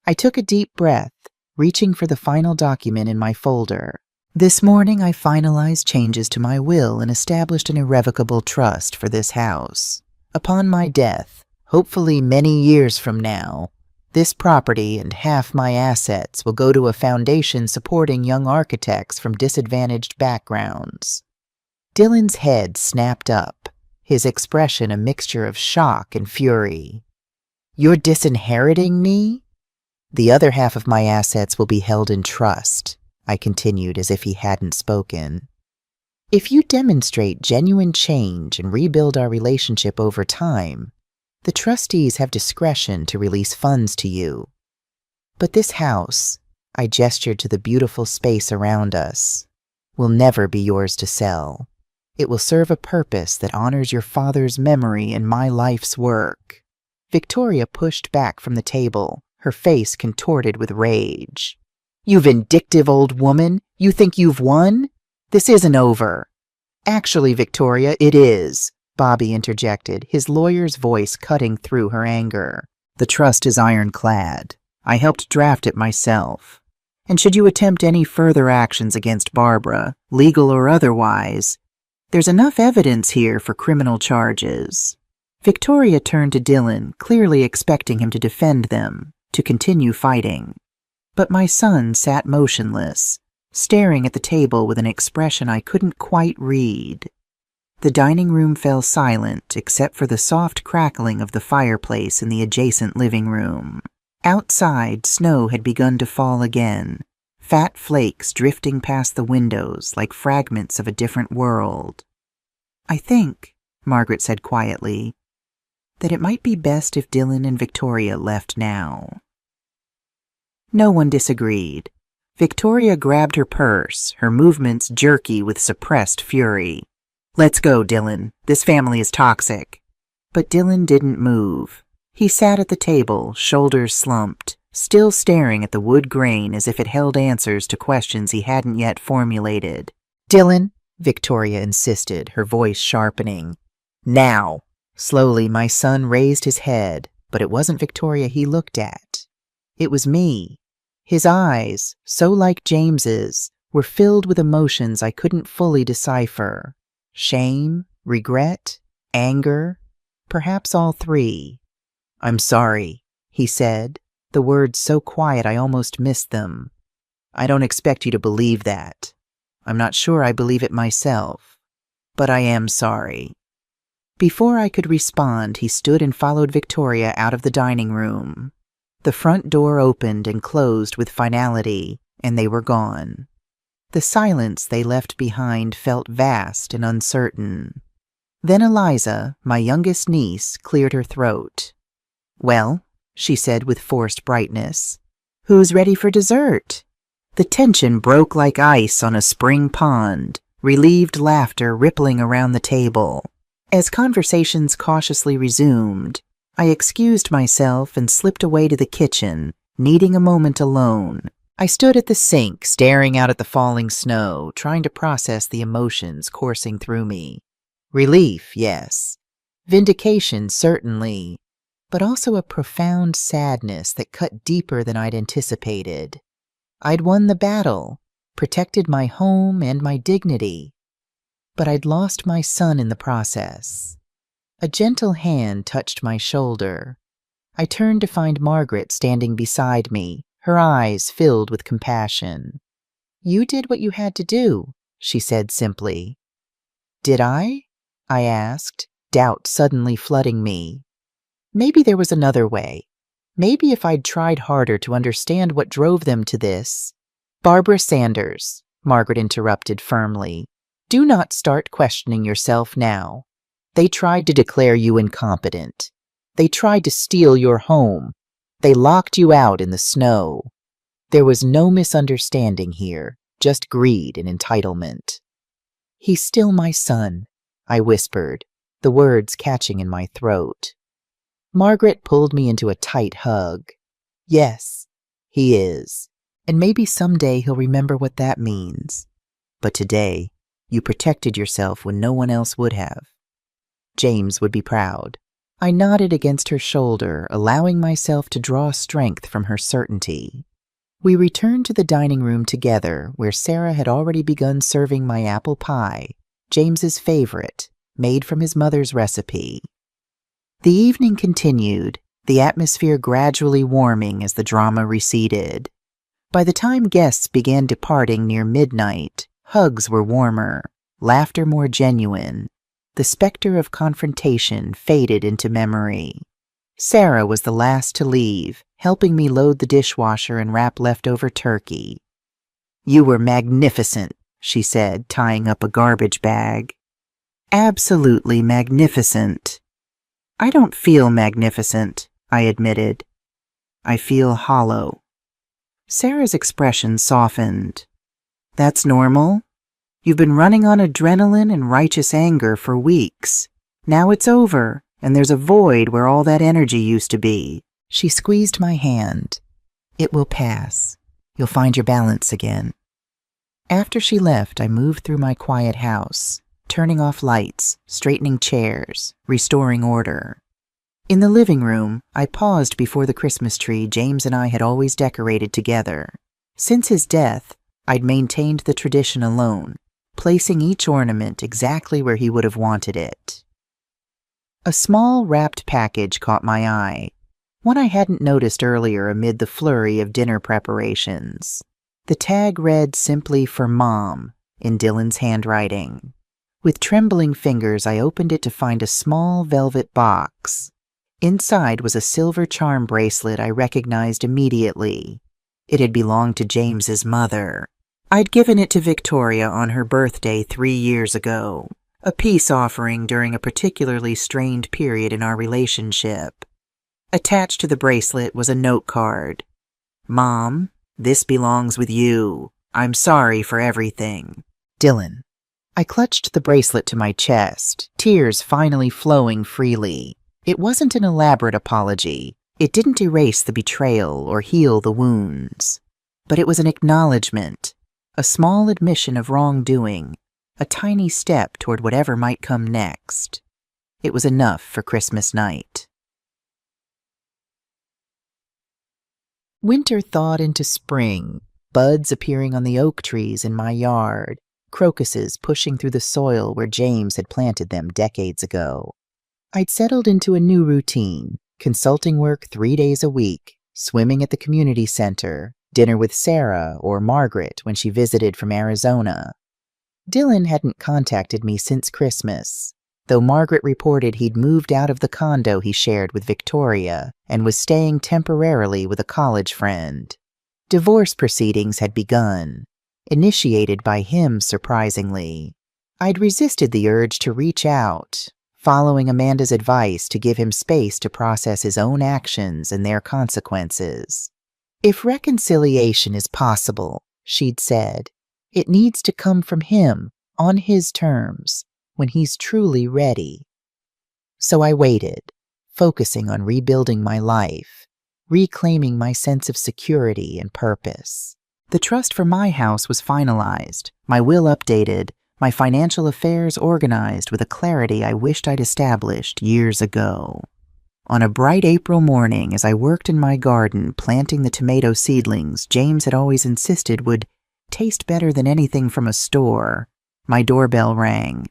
I took a deep breath, reaching for the final document in my folder. This morning I finalized changes to my will and established an irrevocable trust for this house. Upon my death, hopefully many years from now, this property and half my assets will go to a foundation supporting young architects from disadvantaged backgrounds. Dylan's head snapped up, his expression a mixture of shock and fury. You're disinheriting me? The other half of my assets will be held in trust, I continued as if he hadn't spoken. If you demonstrate genuine change and rebuild our relationship over time, the trustees have discretion to release funds to you. But this house, I gestured to the beautiful space around us, will never be yours to sell. It will serve a purpose that honors your father's memory and my life's work. Victoria pushed back from the table, her face contorted with rage. You vindictive old woman, you think you've won? This isn't over. Actually, Victoria, it is, Bobby interjected, his lawyer's voice cutting through her anger. The trust is ironclad. I helped draft it myself. And should you attempt any further actions against Barbara, legal or otherwise, there's enough evidence here for criminal charges. Victoria turned to Dylan, clearly expecting him to defend them, to continue fighting. But my son sat motionless, staring at the table with an expression I couldn't quite read. The dining room fell silent except for the soft crackling of the fireplace in the adjacent living room. Outside, snow had begun to fall again, fat flakes drifting past the windows like fragments of a different world. I think, Margaret said quietly, that it might be best if Dylan and Victoria left now. No one disagreed. Victoria grabbed her purse, her movements jerky with suppressed fury. Let's go, Dylan. This family is toxic. But Dylan didn't move. He sat at the table, shoulders slumped, still staring at the wood grain as if it held answers to questions he hadn't yet formulated. Dylan, Victoria insisted, her voice sharpening. Now. Slowly, my son raised his head, but it wasn't Victoria he looked at. It was me. His eyes, so like James's, were filled with emotions I couldn't fully decipher. Shame, regret, anger, perhaps all three. I'm sorry, he said, the words so quiet I almost missed them. I don't expect you to believe that. I'm not sure I believe it myself, but I am sorry. Before I could respond, he stood and followed Victoria out of the dining room. The front door opened and closed with finality, and they were gone. The silence they left behind felt vast and uncertain. Then Eliza, my youngest niece, cleared her throat. Well, she said with forced brightness, who's ready for dessert? The tension broke like ice on a spring pond, relieved laughter rippling around the table. As conversations cautiously resumed, I excused myself and slipped away to the kitchen, needing a moment alone. I stood at the sink, staring out at the falling snow, trying to process the emotions coursing through me. Relief, yes. Vindication, certainly. But also a profound sadness that cut deeper than I'd anticipated. I'd won the battle, protected my home and my dignity, but I'd lost my son in the process. A gentle hand touched my shoulder. I turned to find Margaret standing beside me, her eyes filled with compassion. "You did what you had to do," she said simply. "Did I?" I asked, doubt suddenly flooding me. Maybe there was another way. Maybe if I'd tried harder to understand what drove them to this. "Barbara Sanders," Margaret interrupted firmly, "do not start questioning yourself now. They tried to declare you incompetent. They tried to steal your home. They locked you out in the snow. There was no misunderstanding here, just greed and entitlement." "He's still my son," I whispered, the words catching in my throat. Margaret pulled me into a tight hug. "Yes, he is. And maybe someday he'll remember what that means. But today, you protected yourself when no one else would have. James would be proud." I nodded against her shoulder, allowing myself to draw strength from her certainty. We returned to the dining room together, where Sarah had already begun serving my apple pie, James's favorite, made from his mother's recipe. The evening continued, the atmosphere gradually warming as the drama receded. By the time guests began departing near midnight, hugs were warmer, laughter more genuine. The specter of confrontation faded into memory. Sarah was the last to leave, helping me load the dishwasher and wrap leftover turkey. "You were magnificent," she said, tying up a garbage bag. "Absolutely magnificent." "I don't feel magnificent," I admitted. "I feel hollow." Sarah's expression softened. "That's normal. You've been running on adrenaline and righteous anger for weeks. Now it's over, and there's a void where all that energy used to be." She squeezed my hand. "It will pass. You'll find your balance again." After she left, I moved through my quiet house, turning off lights, straightening chairs, restoring order. In the living room, I paused before the Christmas tree James and I had always decorated together. Since his death, I'd maintained the tradition alone, placing each ornament exactly where he would have wanted it. A small wrapped package caught my eye, one I hadn't noticed earlier amid the flurry of dinner preparations. The tag read simply "For Mom" in Dylan's handwriting. With trembling fingers, I opened it to find a small velvet box. Inside was a silver charm bracelet I recognized immediately. It had belonged to James's mother. I'd given it to Victoria on her birthday 3 years ago, a peace offering during a particularly strained period in our relationship. Attached to the bracelet was a note card. "Mom, this belongs with you. I'm sorry for everything. Dylan." I clutched the bracelet to my chest, tears finally flowing freely. It wasn't an elaborate apology. It didn't erase the betrayal or heal the wounds. But it was an acknowledgement, a small admission of wrongdoing, a tiny step toward whatever might come next. It was enough for Christmas night. Winter thawed into spring, buds appearing on the oak trees in my yard, crocuses pushing through the soil where James had planted them decades ago. I'd settled into a new routine, consulting work 3 days a week, swimming at the community center, dinner with Sarah or Margaret when she visited from Arizona. Dylan hadn't contacted me since Christmas, though Margaret reported he'd moved out of the condo he shared with Victoria and was staying temporarily with a college friend. Divorce proceedings had begun, initiated by him surprisingly. I'd resisted the urge to reach out, following Amanda's advice to give him space to process his own actions and their consequences. "If reconciliation is possible," she'd said, "it needs to come from him, on his terms, when he's truly ready." So I waited, focusing on rebuilding my life, reclaiming my sense of security and purpose. The trust for my house was finalized, my will updated, my financial affairs organized with a clarity I wished I'd established years ago. On a bright April morning, as I worked in my garden planting the tomato seedlings James had always insisted would taste better than anything from a store, my doorbell rang.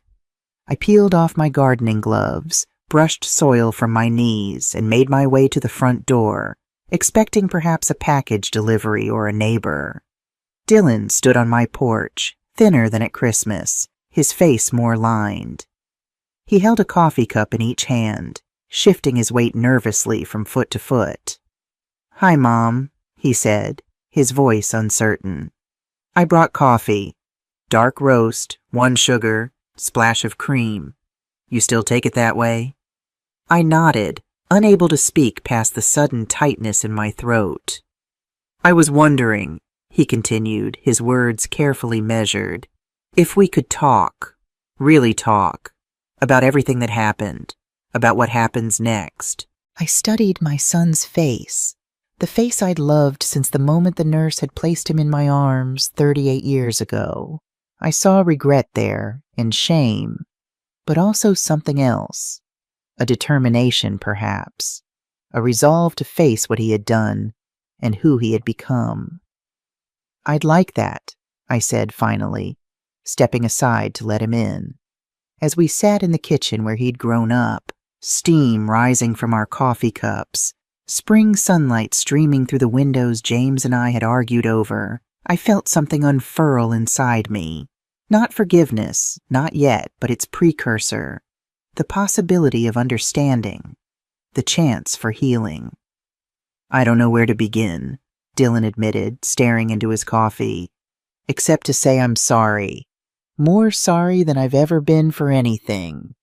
I peeled off my gardening gloves, brushed soil from my knees, and made my way to the front door, expecting perhaps a package delivery or a neighbor. Dylan stood on my porch, thinner than at Christmas, his face more lined. He held a coffee cup in each hand, shifting his weight nervously from foot to foot. "Hi, Mom," he said, his voice uncertain. "I brought coffee. Dark roast, 1 sugar, splash of cream. You still take it that way?" I nodded, unable to speak past the sudden tightness in my throat. "I was wondering," he continued, his words carefully measured, "if we could talk, really talk, about everything that happened. About what happens next." I studied my son's face, the face I'd loved since the moment the nurse had placed him in my arms 38 years ago. I saw regret there, and shame, but also something else. A determination, perhaps. A resolve to face what he had done, and who he had become. "I'd like that," I said finally, stepping aside to let him in. As we sat in the kitchen where he'd grown up, steam rising from our coffee cups, spring sunlight streaming through the windows James and I had argued over, I felt something unfurl inside me. Not forgiveness, not yet, but its precursor. The possibility of understanding. The chance for healing. "I don't know where to begin," Dylan admitted, staring into his coffee, "except to say I'm sorry. More sorry than I've ever been for anything."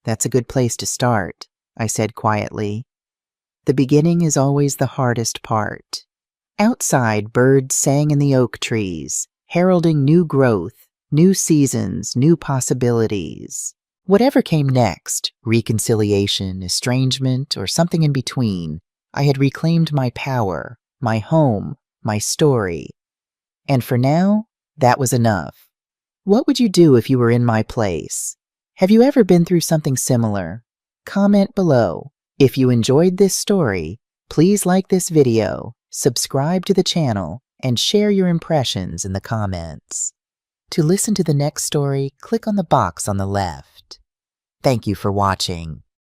"That's a good place to start," I said quietly. "The beginning is always the hardest part." Outside, birds sang in the oak trees, heralding new growth, new seasons, new possibilities. Whatever came next, reconciliation, estrangement, or something in between, I had reclaimed my power, my home, my story. And for now, that was enough. What would you do if you were in my place? Have you ever been through something similar? Comment below. If you enjoyed this story, please like this video, subscribe to the channel, and share your impressions in the comments. To listen to the next story, click on the box on the left. Thank you for watching.